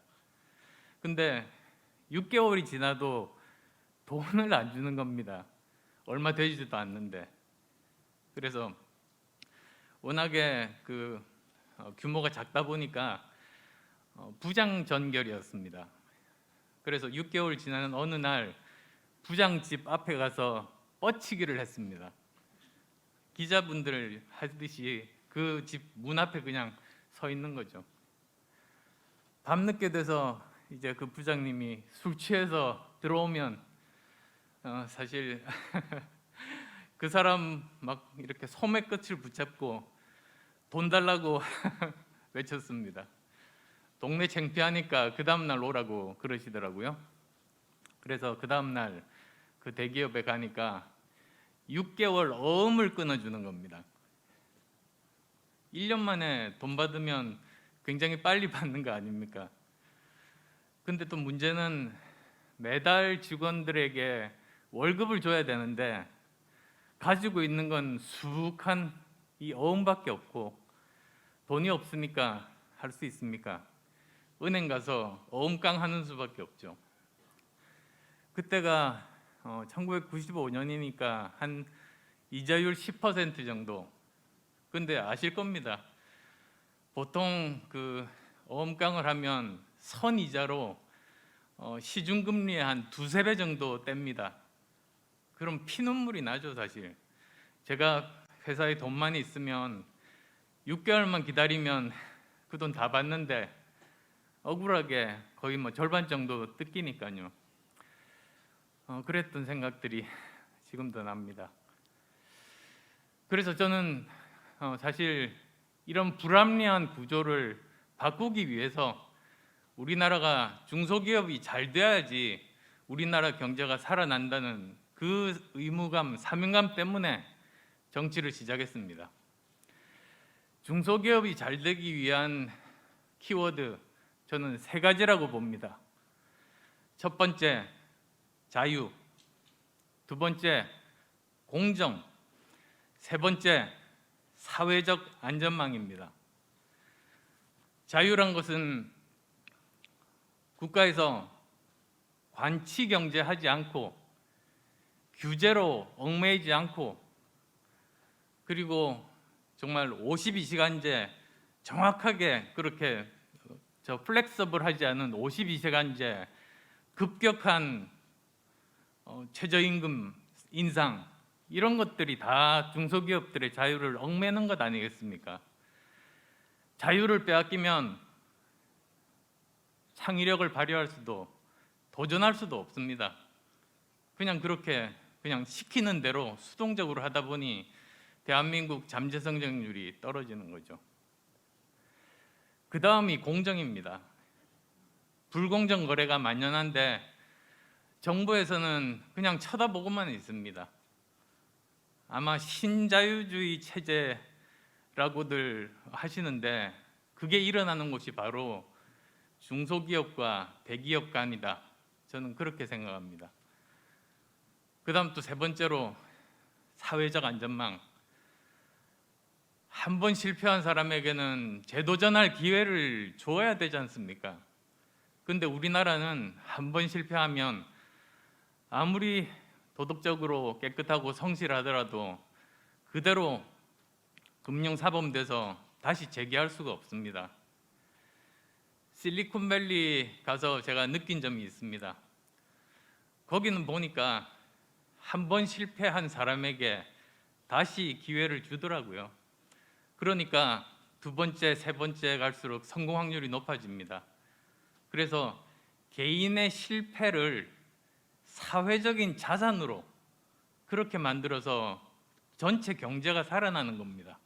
G: 근데 6개월이 지나도 돈을 안 주는 겁니다. 얼마 되지도 않는데. 그래서 워낙에 규모가 작다 보니까 부장 전결이었습니다. 그래서 6개월 지나는 어느 날 부장 집 앞에 가서 뻗치기를 했습니다. 기자분들 하듯이 그 집 문 앞에 그냥 서 있는 거죠. 밤늦게 돼서 이제 그 부장님이 술 취해서 들어오면 사실 그 사람 막 이렇게 소매 끝을 붙잡고 돈 달라고 외쳤습니다. 동네 창피하니까 그 다음 날 오라고 그러시더라고요. 그래서 그 다음 날 그 대기업에 가니까 6개월 어음을 끊어주는 겁니다. 1년 만에 돈 받으면 굉장히 빨리 받는 거 아닙니까? 근데 또 문제는 매달 직원들에게 월급을 줘야 되는데 가지고 있는 건 수북한 이 어음밖에 없고 돈이 없으니까 할 수 있습니까? 은행 가서 어음깡 하는 수밖에 없죠. 그때가 1995년이니까 한 이자율 10% 정도. 근데 아실 겁니다. 보통 그 어음깡을 하면 선이자로 시중금리의 한 2~3배 정도 뗍니다. 그럼 피눈물이 나죠, 사실. 제가 회사에 돈 많이 있으면 6개월만 기다리면 그 돈 다 받는데 억울하게 거의 뭐 절반 정도 뜯기니까요. 그랬던 생각들이 지금도 납니다. 그래서 저는 사실 이런 불합리한 구조를 바꾸기 위해서 우리나라가 중소기업이 잘 돼야지 우리나라 경제가 살아난다는 그 의무감, 사명감 때문에 정치를 시작했습니다. 중소기업이 잘 되기 위한 키워드 저는 3가지라고 봅니다. 첫 번째, 자유. 두 번째, 공정. 세 번째, 사회적 안전망입니다. 자유란 것은 국가에서 관치 경제하지 않고 규제로 얽매이지 않고 그리고 정말 52시간제 정확하게 그렇게 플렉서블하지 않은 52시간제 급격한 최저임금 인상 이런 것들이 다 중소기업들의 자유를 얽매는 것 아니겠습니까? 자유를 빼앗기면 창의력을 발휘할 수도 도전할 수도 없습니다. 그냥 그렇게 그냥 시키는 대로 수동적으로 하다 보니 대한민국 잠재 성장률이 떨어지는 거죠. 그 다음이 공정입니다. 불공정 거래가 만연한데 정부에서는 그냥 쳐다보고만 있습니다. 아마 신자유주의 체제라고들 하시는데 그게 일어나는 곳이 바로 중소기업과 대기업 간이다. 저는 그렇게 생각합니다. 그 다음 또 세 번째로 사회적 안전망. 한 번 실패한 사람에게는 재도전할 기회를 줘야 되지 않습니까? 근데 우리나라는 한 번 실패하면 아무리 도덕적으로 깨끗하고 성실하더라도 그대로 금융사범돼서 다시 재기할 수가 없습니다. 실리콘밸리 가서 제가 느낀 점이 있습니다. 거기는 보니까 한 번 실패한 사람에게 다시 기회를 주더라고요. 그러니까 두 번째, 세 번째 갈수록 성공 확률이 높아집니다. 그래서 개인의 실패를 사회적인 자산으로 그렇게 만들어서 전체 경제가 살아나는 겁니다.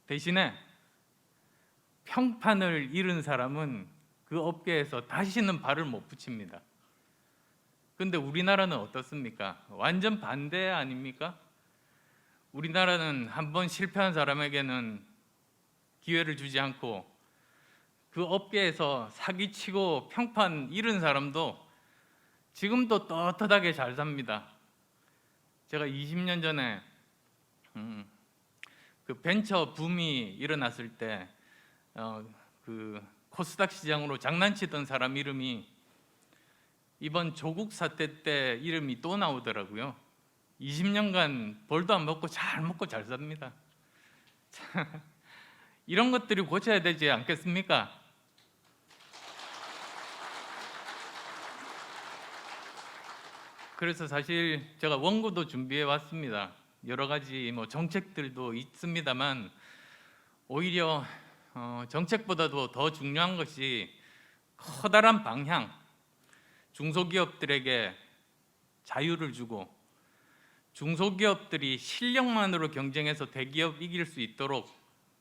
G: 대신에 평판을 잃은 사람은 그 업계에서 다시는 발을 못 붙입니다. 근데 우리나라는 어떻습니까? 완전 반대 아닙니까? 우리나라는 한 번 실패한 사람에게는 기회를 주지 않고 그 업계에서 사기치고 평판 잃은 사람도 지금도 떳떳하게 잘 삽니다. 제가 20년 전에 그 벤처 붐이 일어났을 때 그 코스닥 시장으로 장난치던 사람 이름이 이번 조국 사태 때 이름이 또 나오더라고요. 20년간 벌도 안 먹고 잘 삽니다. 이런 것들이 고쳐야 되지 않겠습니까? 그래서 사실 제가 원고도 준비해 왔습니다. 여러 가지 정책들도 있습니다만 오히려 정책보다도 더 중요한 것이 커다란 방향, 중소기업들에게 자유를 주고 중소기업들이 실력만으로 경쟁해서 대기업 이길 수 있도록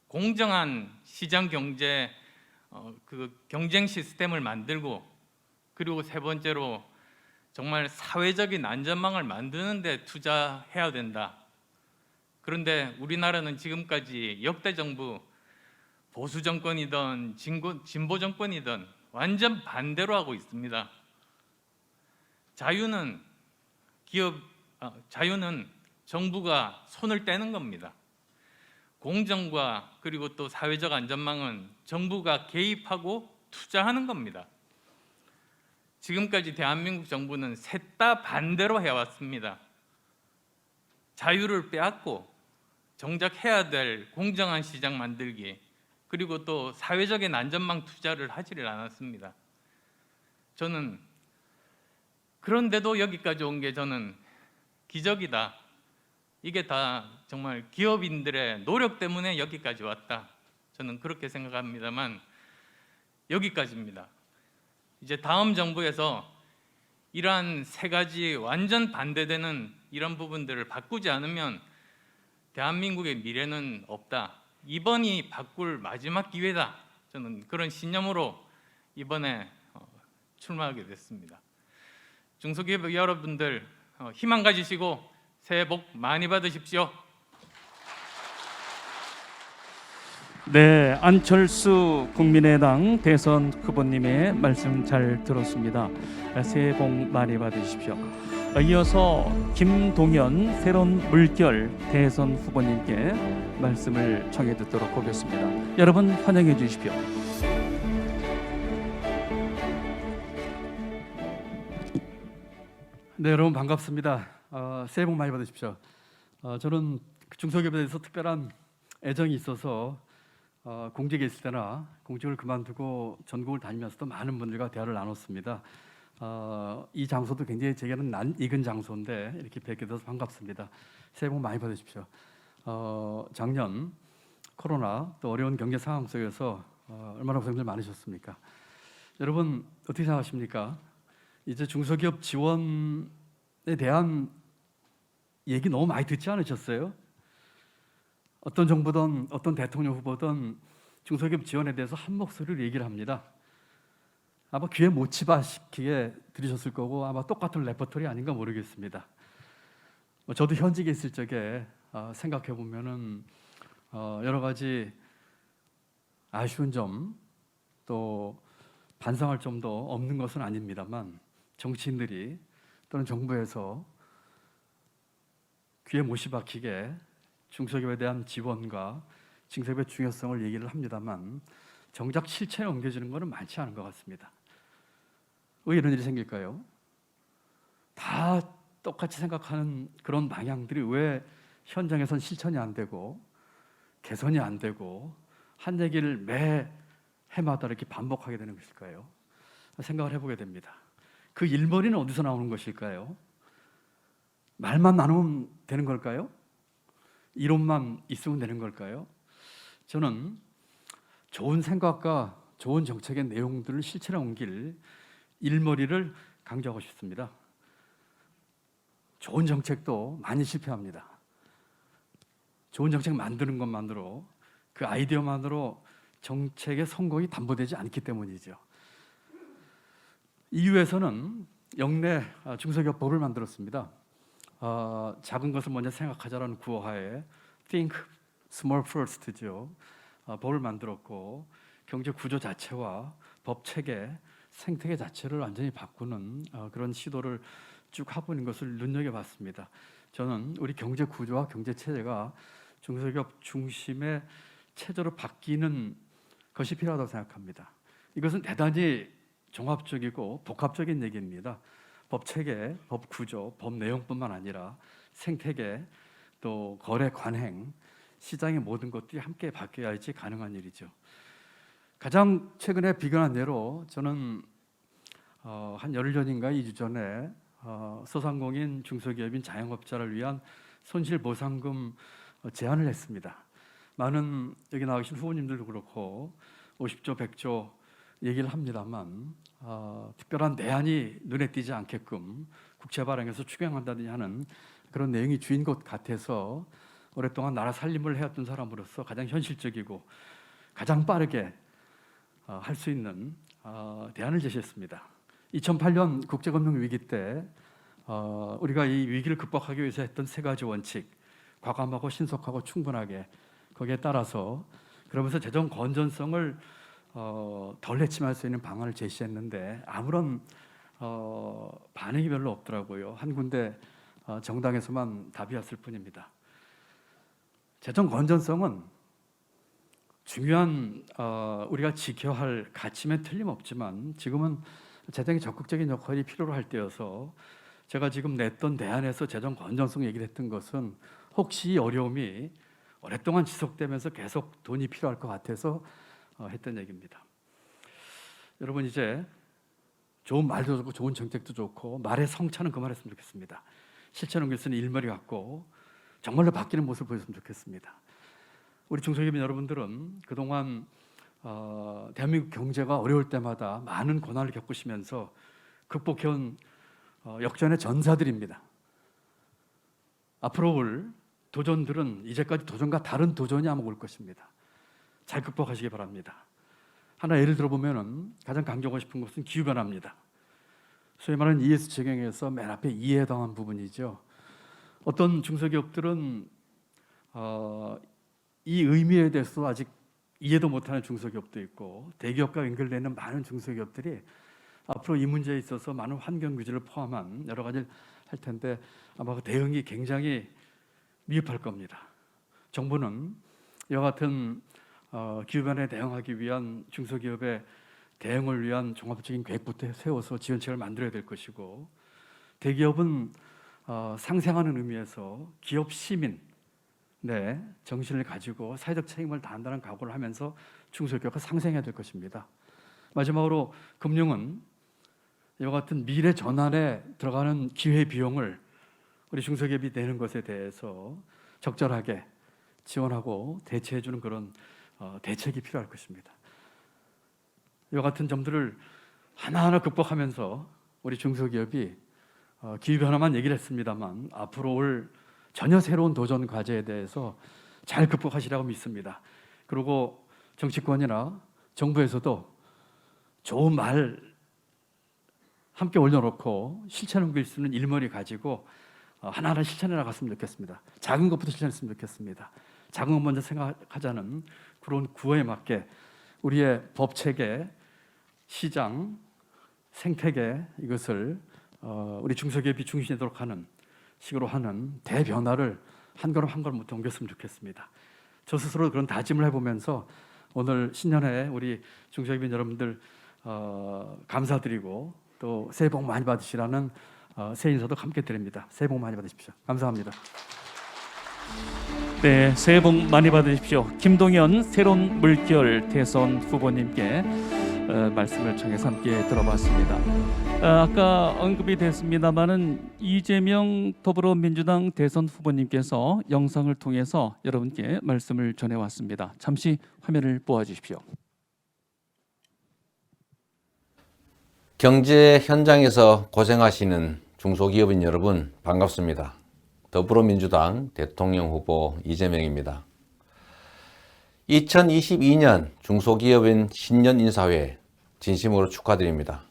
G: 공정한 시장 경제 그 경쟁 시스템을 만들고, 그리고 세 번째로 정말 사회적인 안전망을 만드는 데 투자해야 된다. 그런데 우리나라는 지금까지 역대 정부 보수 정권이든 진보 정권이든 완전 반대로 하고 있습니다. 자유는 정부가 손을 떼는 겁니다. 공정과 그리고 또 사회적 안전망은 정부가 개입하고 투자하는 겁니다. 지금까지 대한민국 정부는 셋 다 반대로 해왔습니다. 자유를 빼앗고 정작 해야 될 공정한 시장 만들기, 그리고 또 사회적인 안전망 투자를 하지를 않았습니다. 저는 그런데도 여기까지 온 게 저는 기적이다. 이게 다 정말 기업인들의 노력 때문에 여기까지 왔다. 저는 그렇게 생각합니다만 여기까지입니다. 이제 다음 정부에서 이러한 세 가지 완전 반대되는 이런 부분들을 바꾸지 않으면 대한민국의 미래는 없다. 이번이 바꿀 마지막 기회다. 저는 그런 신념으로 이번에 출마하게 됐습니다. 중소기업 여러분들 희망 가지시고 새해 복 많이 받으십시오.
A: 네, 안철수 국민의당 대선 후보님의 말씀 잘 들었습니다. 새해 복 많이 받으십시오. 이어서 김동연 새로운 물결 대선 후보님께 말씀을 청해 듣도록 하겠습니다. 여러분 환영해 주십시오.
H: 네, 여러분 반갑습니다. 새해 복 많이 받으십시오. 저는 중소기업에 대해서 특별한 애정이 있어서 공직에 있을 때나 공직을 그만두고 전국을 다니면서도 많은 분들과 대화를 나눴습니다. 이 장소도 굉장히 제게는 낯익은 장소인데 이렇게 뵙게 돼서 반갑습니다. 새해 복 많이 받으십시오. 작년 코로나 또 어려운 경제 상황 속에서 얼마나 고생들 많으셨습니까? 여러분 어떻게 생각하십니까? 이제 중소기업 지원에 대한 얘기 너무 많이 듣지 않으셨어요? 어떤 정부든 어떤 대통령 후보든 중소기업 지원에 대해서 한 목소리로 얘기를 합니다. 아마 귀에 못 집어시키게 들으셨을 거고 아마 똑같은 레퍼토리 아닌가 모르겠습니다. 저도 현직에 있을 적에 생각해 보면은 여러 가지 아쉬운 점 또 반성할 점도 없는 것은 아닙니다만 정치인들이 또는 정부에서 귀에 못이 박히게 중소기업에 대한 지원과 중소기업의 중요성을 얘기를 합니다만 정작 실체에 옮겨지는 것은 많지 않은 것 같습니다. 왜 이런 일이 생길까요? 다 똑같이 생각하는 그런 방향들이 왜 현장에선 실천이 안 되고 개선이 안 되고 한 얘기를 매 해마다 이렇게 반복하게 되는 것일까요? 생각을 해보게 됩니다. 그 일머리는 어디서 나오는 것일까요? 말만 나누면 되는 걸까요? 이론만 있으면 되는 걸까요? 저는 좋은 생각과 좋은 정책의 내용들을 실천에 옮길 일머리를 강조하고 싶습니다. 좋은 정책도 많이 실패합니다. 좋은 정책 만드는 것만으로, 그 아이디어만으로 정책의 성공이 담보되지 않기 때문이죠. EU에서는 영내 중소기업법을 만들었습니다. 작은 것을 먼저 생각하자라는 구호하에 Think Small First죠. 법을 만들었고 경제 구조 자체와 법 체계, 생태계 자체를 완전히 바꾸는 그런 시도를 쭉 하고 있는 것을 눈여겨봤습니다. 저는 우리 경제 구조와 경제 체제가 중소기업 중심의 체제로 바뀌는 것이 필요하다고 생각합니다. 이것은 대단히 종합적이고 복합적인 얘기입니다. 법 체계, 법 구조, 법 내용뿐만 아니라 생태계, 또 거래 관행, 시장의 모든 것들이 함께 바뀌어야지 가능한 일이죠. 가장 최근에 비견한 예로 저는 한 열흘 전인가 2주 전에 소상공인 중소기업인 자영업자를 위한 손실보상금 제안을 했습니다. 많은 여기 나와 계신 후보님들도 그렇고 50조, 100조 얘기를 합니다만 특별한 내안이 눈에 띄지 않게끔 국채 발행해서 추경한다든지 하는 그런 내용이 주인 것 같아서 오랫동안 나라 살림을 해왔던 사람으로서 가장 현실적이고 가장 빠르게 할 수 있는 대안을 제시했습니다. 2008년 국제금융 위기 때 우리가 이 위기를 극복하기 위해서 했던 세 가지 원칙, 과감하고 신속하고 충분하게, 거기에 따라서 그러면서 재정 건전성을 덜 해침할 수 있는 방안을 제시했는데 아무런 반응이 별로 없더라고요. 한 군데 정당에서만 답이 왔을 뿐입니다. 재정 건전성은 중요한 우리가 지켜야 할 가치면 틀림없지만 지금은 재정의 적극적인 역할이 필요로 할 때여서 제가 지금 냈던 대안에서 재정 건전성 얘기를 했던 것은 혹시 이 어려움이 오랫동안 지속되면서 계속 돈이 필요할 것 같아서 했던 얘기입니다. 여러분 이제 좋은 말도 좋고 좋은 정책도 좋고 말의 성찬은 그만했으면 좋겠습니다. 실천 옮길 수 있는 일머리 갖고 정말로 바뀌는 모습을 보였으면 좋겠습니다. 우리 중소기업인 여러분들은 그동안 대한민국 경제가 어려울 때마다 많은 고난을 겪으시면서 극복해온 역전의 전사들입니다. 앞으로 올 도전들은 이제까지 도전과 다른 도전이 아마 올 것입니다. 잘 극복하시기 바랍니다. 하나 예를 들어보면 가장 강조하고 싶은 것은 기후변화입니다. 소위 말하는 ES 적용에서 맨 앞에 이해에 해당한 부분이죠. 어떤 중소기업들은 이 의미에 대해서 아직 이해도 못하는 중소기업도 있고 대기업과 연결되는 많은 중소기업들이 앞으로 이 문제에 있어서 많은 환경 규제를 포함한 여러 가지를 할 텐데 아마 그 대응이 굉장히 미흡할 겁니다. 정부는 이와 같은 기후변화에 대응하기 위한 중소기업의 대응을 위한 종합적인 계획부터 세워서 지원책을 만들어야 될 것이고 대기업은 상생하는 의미에서 기업 시민 정신을 가지고 사회적 책임을 다한다는 각오를 하면서 중소기업과 상생해야 될 것입니다. 마지막으로 금융은 이와 같은 미래 전환에 들어가는 기회 비용을 우리 중소기업이 내는 것에 대해서 적절하게 지원하고 대체해주는 그런 대책이 필요할 것입니다. 이와 같은 점들을 하나하나 극복하면서 우리 중소기업이 기후변화만 얘기를 했습니다만 앞으로 올 전혀 새로운 도전 과제에 대해서 잘 극복하시라고 믿습니다. 그리고 정치권이나 정부에서도 좋은 말 함께 올려놓고 실천 옮길 수 있는 일머리 가지고 하나하나 실천해 나갔으면 좋겠습니다. 작은 것부터 실천했으면 좋겠습니다. 작은 것 먼저 생각하자는 그런 구호에 맞게 우리의 법 체계, 시장, 생태계 이것을 우리 중소기업이 중심이 되도록 하는 식으로 하는 대변화를 한 걸음 한 걸음부터 옮겼으면 좋겠습니다. 저 스스로 그런 다짐을 해보면서 오늘 신년에 우리 중소기업인 여러분들 감사드리고 또 새해 복 많이 받으시라는 새 인사도 함께 드립니다. 새해 복 많이 받으십시오. 감사합니다.
A: 네, 새해 복 많이 받으십시오. 김동연 새로운 물결 대선 후보님께 말씀을 청해서 함께 들어봤습니다. 아까 언급이 됐습니다마는 이재명 더불어민주당 대선 후보님께서 영상을 통해서 여러분께 말씀을 전해왔습니다. 잠시 화면을 보아주십시오.
I: 경제 현장에서 고생하시는 중소기업인 여러분 반갑습니다. 더불어민주당 대통령 후보 이재명입니다. 2022년 중소기업인 신년 인사회 진심으로 축하드립니다.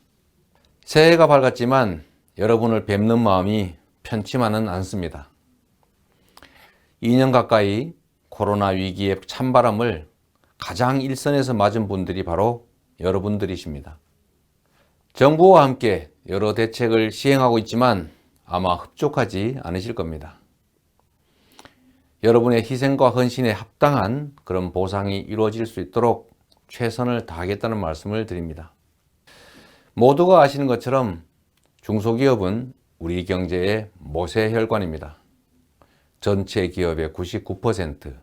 I: 새해가 밝았지만 여러분을 뵙는 마음이 편치만은 않습니다. 2년 가까이 코로나 위기의 찬바람을 가장 일선에서 맞은 분들이 바로 여러분들이십니다. 정부와 함께 여러 대책을 시행하고 있지만 아마 흡족하지 않으실 겁니다. 여러분의 희생과 헌신에 합당한 그런 보상이 이루어질 수 있도록 최선을 다하겠다는 말씀을 드립니다. 모두가 아시는 것처럼 중소기업은 우리 경제의 모세혈관입니다. 전체 기업의 99%,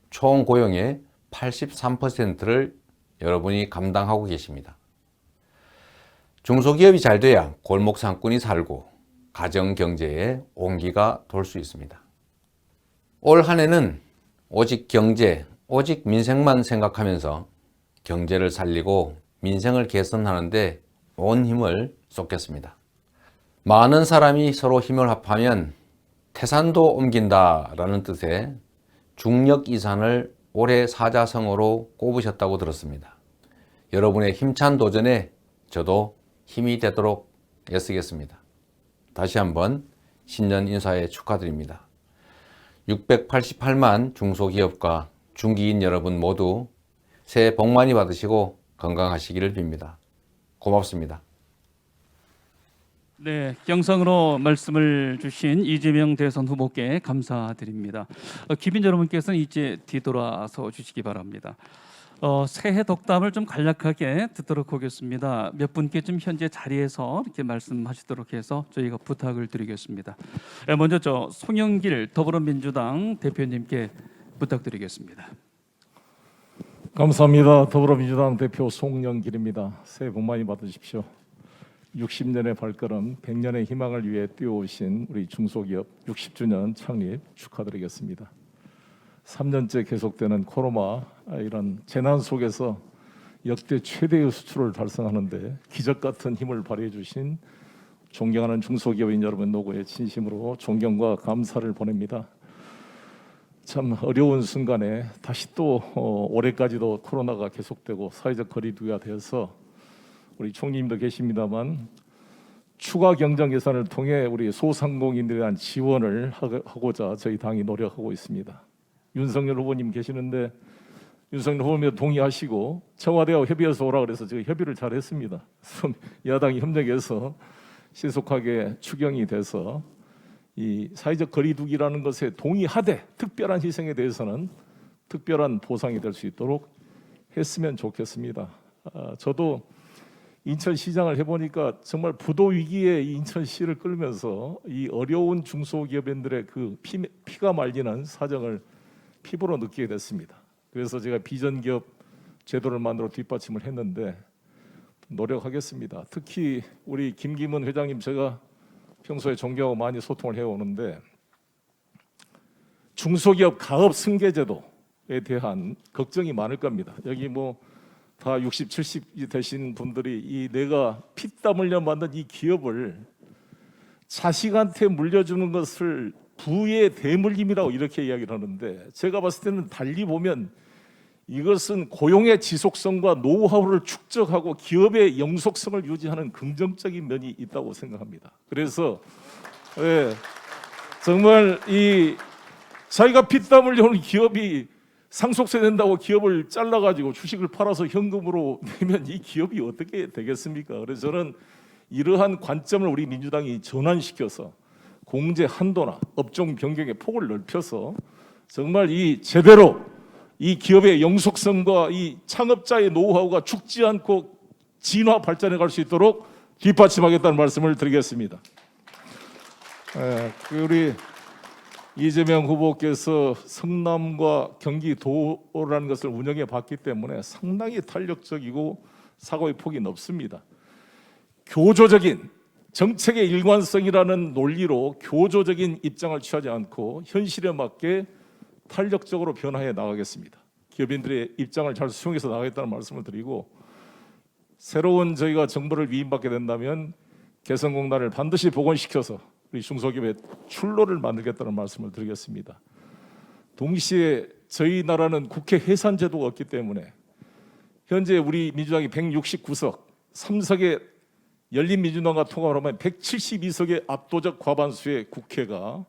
I: 총 고용의 83%를 여러분이 감당하고 계십니다. 중소기업이 잘 돼야 골목 상권이 살고 가정 경제에 온기가 돌 수 있습니다. 올 한 해는 오직 경제, 오직 민생만 생각하면서 경제를 살리고 민생을 개선하는데 온 힘을 쏟겠습니다. 많은 사람이 서로 힘을 합하면 태산도 옮긴다라는 뜻의 중력 이산을 올해 사자성어로 꼽으셨다고 들었습니다. 여러분의 힘찬 도전에 저도 힘이 되도록 애쓰겠습니다. 다시 한번 신년 인사에 축하드립니다. 688만 중소기업과 중기인 여러분 모두 새해 복 많이 받으시고 건강하시기를 빕니다. 고맙습니다.
A: 네, 영상으로 말씀을 주신 이재명 대선 후보께 감사드립니다. 기빈 여러분께서는 이제 뒤돌아서 주시기 바랍니다. 새해 덕담을 좀 간략하게 듣도록 하겠습니다. 몇 분께 좀 현재 자리에서 이렇게 말씀하시도록 해서 저희가 부탁을 드리겠습니다. 먼저 송영길 더불어민주당 대표님께 부탁드리겠습니다.
J: 감사합니다. 더불어민주당 대표 송영길입니다. 새해 복 많이 받으십시오. 60년의 발걸음, 100년의 희망을 위해 뛰어오신 우리 중소기업 60주년 창립 축하드리겠습니다. 3년째 계속되는 코로나 이런 재난 속에서 역대 최대의 수출을 달성하는데 기적 같은 힘을 발휘해 주신 존경하는 중소기업인 여러분 노고에 진심으로 존경과 감사를 보냅니다. 참 어려운 순간에 다시 또 올해까지도 코로나가 계속되고 사회적 거리두기가 되어서 우리 총리님도 계십니다만 추가 경정 예산을 통해 우리 소상공인들에 대한 지원을 하고자 저희 당이 노력하고 있습니다. 윤석열 후보님 계시는데 윤석열 후보님 동의하시고 청와대와 협의해서 오라 그래서 제가 협의를 잘했습니다. 야당이 협력해서 신속하게 추경이 돼서 이 사회적 거리두기라는 것에 동의하되 특별한 희생에 대해서는 특별한 보상이 될 수 있도록 했으면 좋겠습니다. 저도 인천시장을 해보니까 정말 부도 위기에 인천시를 끌면서 이 어려운 중소기업인들의 그 피가 말리는 사정을 피부로 느끼게 됐습니다. 그래서 제가 비전기업 제도를 만들어 뒷받침을 했는데 노력하겠습니다. 특히 우리 김기문 회장님 제가 평소에 존경하고 많이 소통을 해오는데 중소기업 가업 승계제도에 대한 걱정이 많을 겁니다. 여기 뭐 다 60, 70이 되신 분들이 이 내가 피땀 흘려 만든 이 기업을 자식한테 물려주는 것을 부의 대물림이라고 이렇게 이야기를 하는데 제가 봤을 때는 달리 보면 이것은 고용의 지속성과 노하우를 축적하고 기업의 영속성을 유지하는 긍정적인 면이 있다고 생각합니다. 그래서 정말 이 자기가 피땀 흘려오는 기업이 상속세 된다고 기업을 잘라가지고 주식을 팔아서 현금으로 내면 이 기업이 어떻게 되겠습니까? 그래서 저는 이러한 관점을 우리 민주당이 전환시켜서 공제 한도나 업종 변경의 폭을 넓혀서 정말 이 제대로 이 기업의 영속성과 이 창업자의 노하우가 죽지 않고 진화 발전해 갈 수 있도록 뒷받침하겠다는 말씀을 드리겠습니다. 우리 이재명 후보께서 성남과 경기도라는 것을 운영해 봤기 때문에 상당히 탄력적이고 사고의 폭이 넓습니다. 교조적인 정책의 일관성이라는 논리로 교조적인 입장을 취하지 않고 현실에 맞게 탄력적으로 변화해 나가겠습니다. 기업인들의 입장을 잘 수용해서 나가겠다는 말씀을 드리고, 새로운 저희가 정부를 위임받게 된다면 개성공단을 반드시 복원시켜서 우리 중소기업의 출로를 만들겠다는 말씀을 드리겠습니다. 동시에 저희 나라는 국회 해산 제도가 없기 때문에 현재 우리 민주당이 169석, 3석의 열린민주당과 통합을 하면 172석의 압도적 과반수의 국회가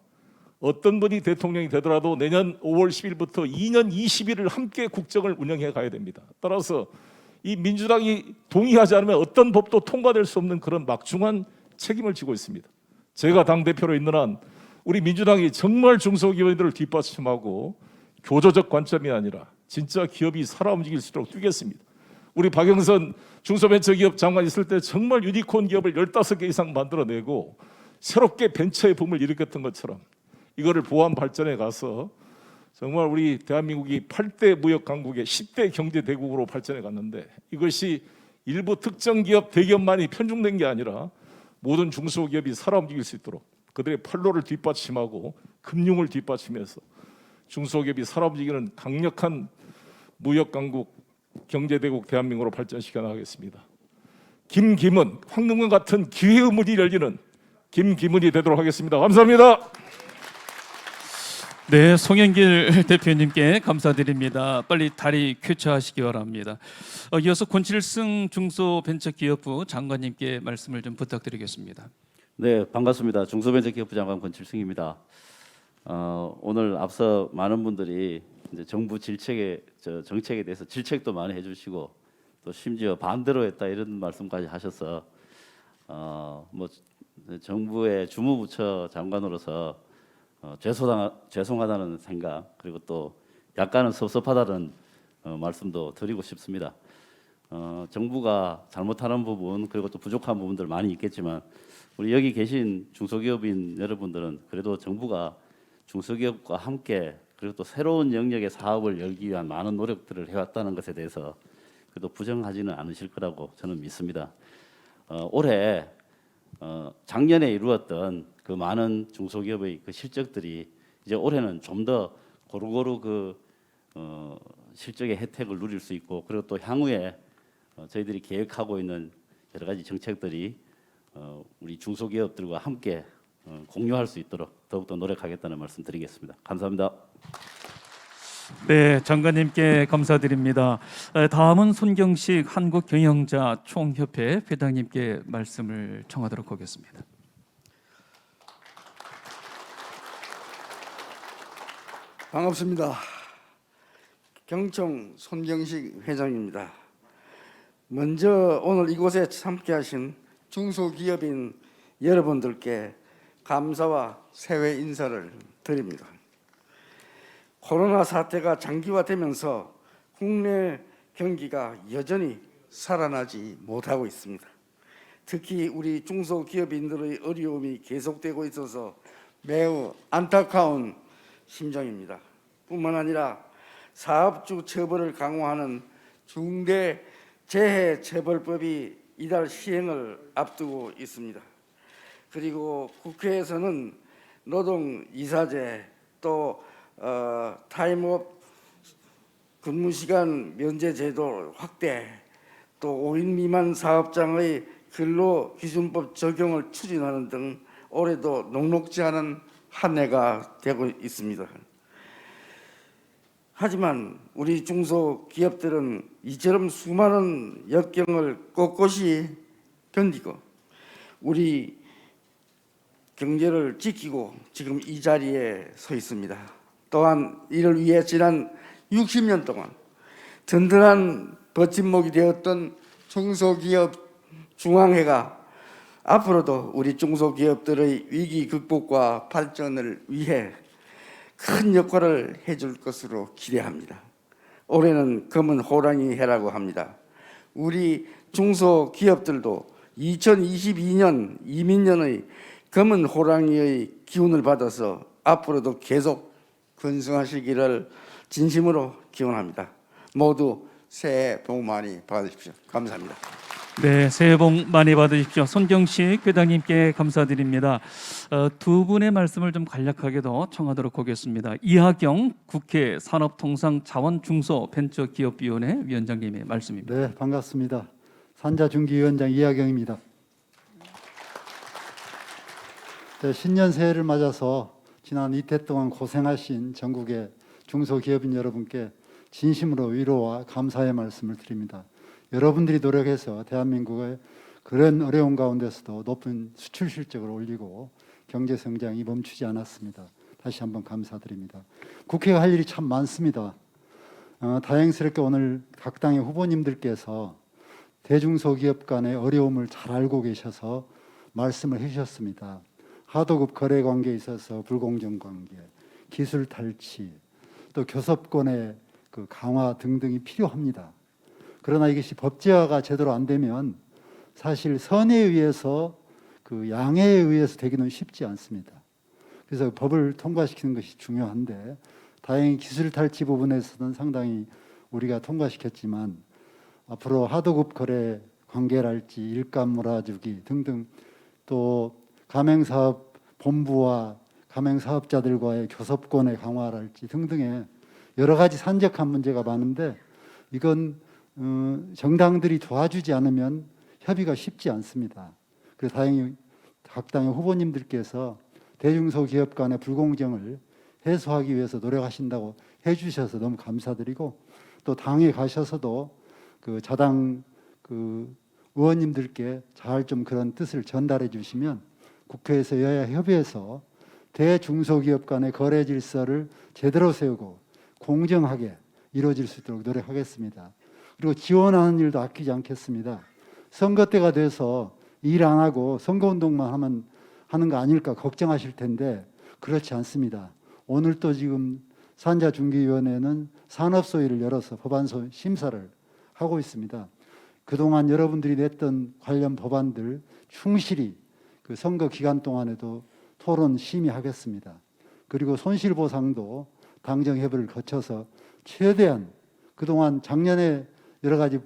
J: 어떤 분이 대통령이 되더라도 내년 5월 10일부터 2년 20일을 함께 국정을 운영해 가야 됩니다. 따라서 이 민주당이 동의하지 않으면 어떤 법도 통과될 수 없는 그런 막중한 책임을 지고 있습니다. 제가 당대표로 있는 한 우리 민주당이 정말 중소기업인들을 뒷받침하고 교조적 관점이 아니라 진짜 기업이 살아 움직일 수 있도록 뛰겠습니다. 우리 박영선 중소벤처기업 장관 있을 때 정말 유니콘 기업을 15개 이상 만들어내고 새롭게 벤처의 붐을 일으켰던 것처럼 이거를 보완 발전해 가서 정말 우리 대한민국이 8대 무역 강국의 10대 경제 대국으로 발전해 갔는데, 이것이 일부 특정 기업 대기업만이 편중된 게 아니라 모든 중소기업이 살아 움직일 수 있도록 그들의 판로를 뒷받침하고 금융을 뒷받침해서 중소기업이 살아 움직이는 강력한 무역 강국, 경제 대국 대한민국으로 발전시켜 나가겠습니다. 김기문, 황금과 같은 기회의 문이 열리는 김기문이 되도록 하겠습니다. 감사합니다.
A: 네, 송영길 대표님께 감사드립니다. 빨리 다리 쾌차하시기 바랍니다. 이어서 권칠승 중소벤처기업부 장관님께 말씀을 좀 부탁드리겠습니다.
K: 네, 반갑습니다. 중소벤처기업부 장관 권칠승입니다. 오늘 앞서 많은 분들이 이제 정부 정책에 대해서 질책도 많이 해주시고 또 심지어 반대로 했다 이런 말씀까지 하셔서 뭐 정부의 주무부처 장관으로서 죄송하다는 생각, 그리고 또 약간은 섭섭하다는 말씀도 드리고 싶습니다. 정부가 잘못하는 부분, 그리고 또 부족한 부분들 많이 있겠지만 우리 여기 계신 중소기업인 여러분들은 그래도 정부가 중소기업과 함께 그리고 또 새로운 영역의 사업을 열기 위한 많은 노력들을 해왔다는 것에 대해서 그래도 부정하지는 않으실 거라고 저는 믿습니다. 올해 작년에 이루었던 그 많은 중소기업의 그 실적들이 이제 올해는 좀 더 고루고루 그 실적의 혜택을 누릴 수 있고, 그리고 또 향후에 저희들이 계획하고 있는 여러 가지 정책들이 우리 중소기업들과 함께 공유할 수 있도록 더욱더 노력하겠다는 말씀 드리겠습니다. 감사합니다.
A: 네, 장관님께 감사드립니다. 다음은 손경식 한국경영자 총협회 회장님께 말씀을 청하도록 하겠습니다.
L: 반갑습니다. 경청 손경식 회장입니다. 먼저 오늘 이곳에 참여하신 중소기업인 여러분들께 감사와 새해 인사를 드립니다. 코로나 사태가 장기화되면서 국내 경기가 여전히 살아나지 못하고 있습니다. 특히 우리 중소기업인들의 어려움이 계속되고 있어서 매우 안타까운 심정입니다. 뿐만 아니라 사업주 처벌을 강화하는 중대재해처벌법이 이달 시행을 앞두고 있습니다. 그리고 국회에서는 노동이사제, 또 타임업 근무시간 면제제도 확대, 또 5인 미만 사업장의 근로기준법 적용을 추진하는 등 올해도 녹록지 않은 한 해가 되고 있습니다. 하지만 우리 중소기업들은 이처럼 수많은 역경을 꼿꼿이 견디고 우리 경제를 지키고 지금 이 자리에 서 있습니다. 또한 이를 위해 지난 60년 동안 든든한 버팀목이 되었던 중소기업 중앙회가 앞으로도 우리 중소기업들의 위기 극복과 발전을 위해 큰 역할을 해줄 것으로 기대합니다. 올해는 검은 호랑이 해라고 합니다. 우리 중소기업들도 2022년 이민년의 검은 호랑이의 기운을 받아서 앞으로도 계속 건승하시기를 진심으로 기원합니다. 모두 새해 복 많이 받으십시오. 감사합니다.
A: 네, 새해 복 많이 받으십시오. 손정식 회장님께 감사드립니다. 두 분의 말씀을 좀 간략하게 더 청하도록 하겠습니다. 이하경 국회 산업통상자원중소벤처기업위원회 위원장님의 말씀입니다.
M: 네, 반갑습니다. 산자중기위원장 이하경입니다. 네, 신년 새해를 맞아서 지난 이태 동안 고생하신 전국의 중소기업인 여러분께 진심으로 위로와 감사의 말씀을 드립니다. 여러분들이 노력해서 대한민국의 그런 어려운 가운데서도 높은 수출 실적을 올리고 경제 성장이 멈추지 않았습니다. 다시 한번 감사드립니다. 국회가 할 일이 참 많습니다. 다행스럽게 오늘 각 당의 후보님들께서 대중소기업 간의 어려움을 잘 알고 계셔서 말씀을 해주셨습니다. 하도급 거래 관계에 있어서 불공정 관계, 기술 탈취, 또 교섭권의 그 강화 등등이 필요합니다. 그러나 이것이 법제화가 제대로 안 되면 사실 선에 의해서 그 양해에 의해서 되기는 쉽지 않습니다. 그래서 법을 통과시키는 것이 중요한데 다행히 기술 탈취 부분에서는 상당히 우리가 통과시켰지만 앞으로 하도급 거래 관계랄지 일감 몰아주기 등등 또 가맹사업 본부와 가맹사업자들과의 교섭권의 강화랄지 등등의 여러 가지 산적한 문제가 많은데 이건 정당들이 도와주지 않으면 협의가 쉽지 않습니다. 그래서 다행히 각 당의 후보님들께서 대중소기업 간의 불공정을 해소하기 위해서 노력하신다고 해주셔서 너무 감사드리고 또 당에 가셔서도 그 자당 그 의원님들께 잘 좀 그런 뜻을 전달해 주시면 국회에서 여야 협의해서 대중소기업 간의 거래 질서를 제대로 세우고 공정하게 이루어질 수 있도록 노력하겠습니다. 그리고 지원하는 일도 아끼지 않겠습니다. 선거 때가 돼서 일 안 하고 선거운동만 하는 거 아닐까 걱정하실 텐데 그렇지 않습니다. 오늘 또 지금 산자중기위원회는 산업소위를 열어서 법안소 심사를 하고 있습니다. 그동안 여러분들이 냈던 관련 법안들 충실히 그 선거 기간 동안에도 토론 심의하겠습니다. 그리고 손실보상도 당정협의를 거쳐서 최대한 그동안 작년에 여러 가지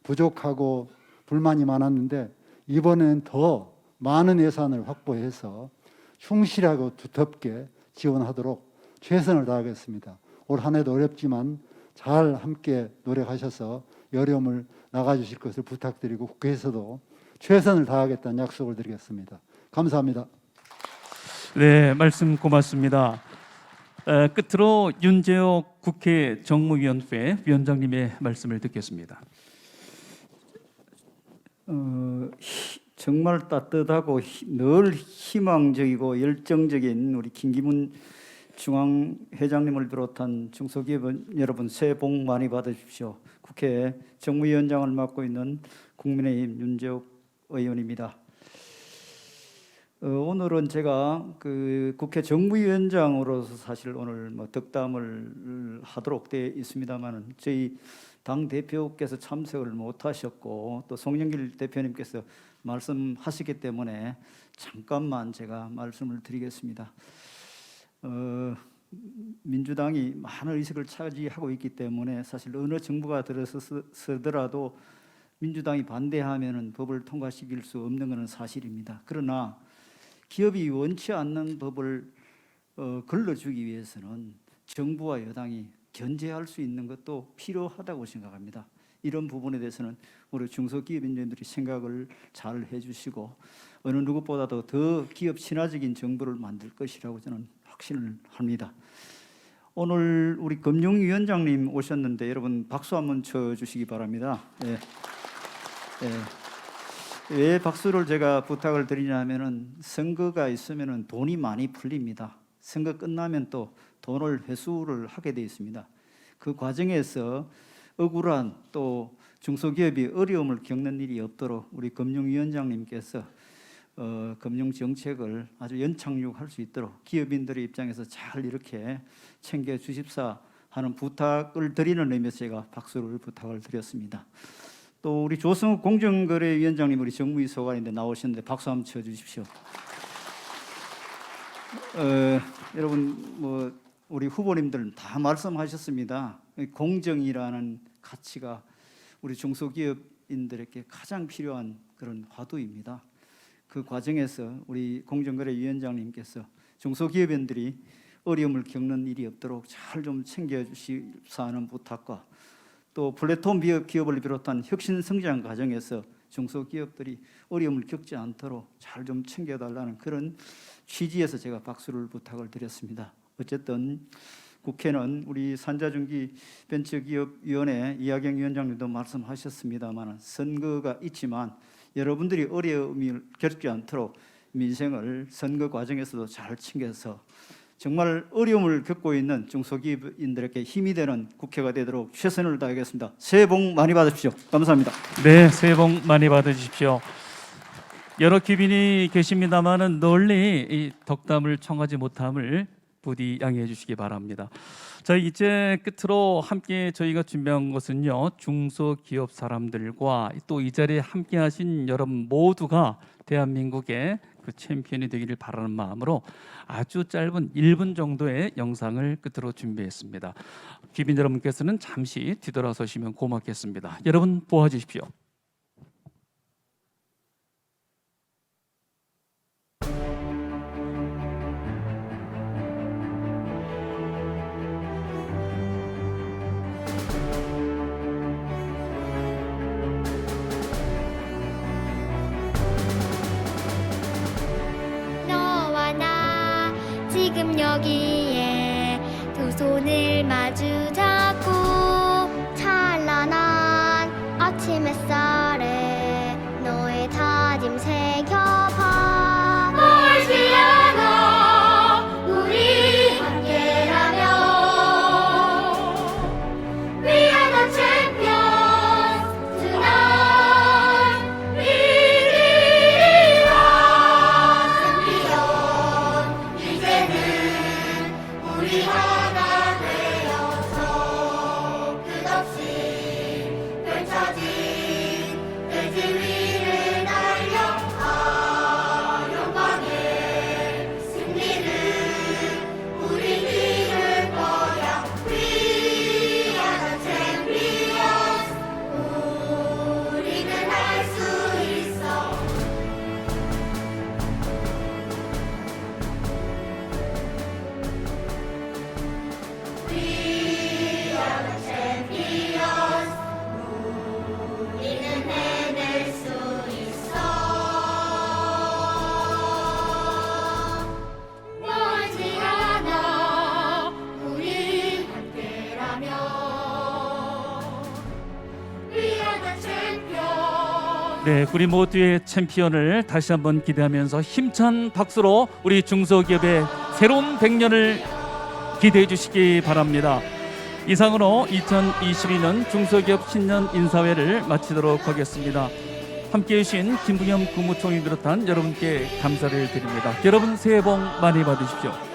M: 부족하고 불만이 많았는데 이번에는 더 많은 예산을 확보해서 충실하고 두텁게 지원하도록 최선을 다하겠습니다. 올 한 해도 어렵지만 잘 함께 노력하셔서 어려움을 나가주실 것을 부탁드리고 국회에서도 최선을 다하겠다는 약속을 드리겠습니다. 감사합니다.
A: 네, 말씀 고맙습니다. 끝으로 윤재옥 국회 정무위원회 위원장님의 말씀을 듣겠습니다.
N: 정말 따뜻하고 늘 희망적이고 열정적인 우리 김기문 중앙회장님을 비롯한 중소기업 여러분 새해 복 많이 받으십시오. 국회 정무위원장을 맡고 있는 국민의힘 윤재옥 의원입니다. 오늘은 제가 그 국회 정무위원장으로서 사실 오늘 뭐 덕담을 하도록 되어 있습니다만은 저희 당 대표께서 참석을 못하셨고 또 송영길 대표님께서 말씀하시기 때문에 잠깐만 제가 말씀을 드리겠습니다. 민주당이 많은 의석을 차지하고 있기 때문에 사실 어느 정부가 들어서더라도 민주당이 반대하면은 법을 통과시킬 수 없는 것은 사실입니다. 그러나 기업이 원치 않는 법을 걸러주기 위해서는 정부와 여당이 견제할 수 있는 것도 필요하다고 생각합니다. 이런 부분에 대해서는 우리 중소기업인들이 생각을 잘 해주시고 어느 누구보다도 더 기업 친화적인 정부를 만들 것이라고 저는 확신을 합니다. 오늘 우리 금융위원장님 오셨는데 여러분 박수 한번 쳐주시기 바랍니다. 예. 예. 왜 박수를 제가 부탁을 드리냐면은 선거가 있으면은 돈이 많이 풀립니다. 선거 끝나면 또 돈을 회수를 하게 돼 있습니다. 그 과정에서 억울한 또 중소기업이 어려움을 겪는 일이 없도록 우리 금융위원장님께서 금융정책을 아주 연착륙할 수 있도록 기업인들의 입장에서 잘 이렇게 챙겨주십사 하는 부탁을 드리는 의미에서 제가 박수를 부탁을 드렸습니다. 또 우리 조성욱 공정거래위원장님 우리 정무위 소관인데 나오셨는데 박수 한번 쳐주십시오. 여러분 뭐 우리 후보님들 다 말씀하셨습니다. 공정이라는 가치가 우리 중소기업인들에게 가장 필요한 그런 화두입니다. 그 과정에서 우리 공정거래위원장님께서 중소기업인들이 어려움을 겪는 일이 없도록 잘 좀 챙겨주시사 하는 부탁과 또 플랫폼 기업을 비롯한 혁신 성장 과정에서 중소기업들이 어려움을 겪지 않도록 잘 좀 챙겨달라는 그런 취지에서 제가 박수를 부탁을 드렸습니다. 어쨌든 국회는 우리 산자중기 벤처기업위원회 이하경 위원장님도 말씀하셨습니다만 선거가 있지만 여러분들이 어려움을 겪지 않도록 민생을 선거 과정에서도 잘 챙겨서 정말 어려움을 겪고 있는 중소기업인들에게 힘이 되는 국회가 되도록 최선을 다하겠습니다. 새해 복 많이 받으십시오. 감사합니다.
A: 네, 새해 복 많이 받으십시오. 여러 기빈이 계십니다만은 널리 이 덕담을 청하지 못함을 부디 양해해 주시기 바랍니다. 자, 이제 끝으로 함께 저희가 준비한 것은요, 중소기업 사람들과 또 이 자리에 함께하신 여러분 모두가 대한민국의 그 챔피언이 되기를 바라는 마음으로 아주 짧은 1분 정도의 영상을 끝으로 준비했습니다. 기빈 여러분께서는 잠시 뒤돌아서시면 고맙겠습니다. 여러분 보아주십시오.
O: 너와 나 지금 여기에 두 손을 마주 잡고 찬란한 아침 햇살에 너의 다짐 새겨봐. 멀지 않아 우리 함께라면 We are the champions tonight. 위기와 챔피언 이제는 우리 하나 되어서 끝없이 펼쳐진 대지 위를 달려가 영광의 승리를 우리 이룰 거야. We are the champions. 우리는 할 수 있어. We are the champions. 우리는 해낼 수 있어. 멀지 않아 우리 함께라면 We are the champions.
A: 네, 우리 모두의 챔피언을 다시 한번 기대하면서 힘찬 박수로 우리 중소기업의 새로운 100년을 기대해 주시기 바랍니다. 이상으로 2022년 중소기업 신년 인사회를 마치도록 하겠습니다. 함께해 주신 김부겸 국무총리 비롯한 여러분께 감사를 드립니다. 여러분 새해 복 많이 받으십시오.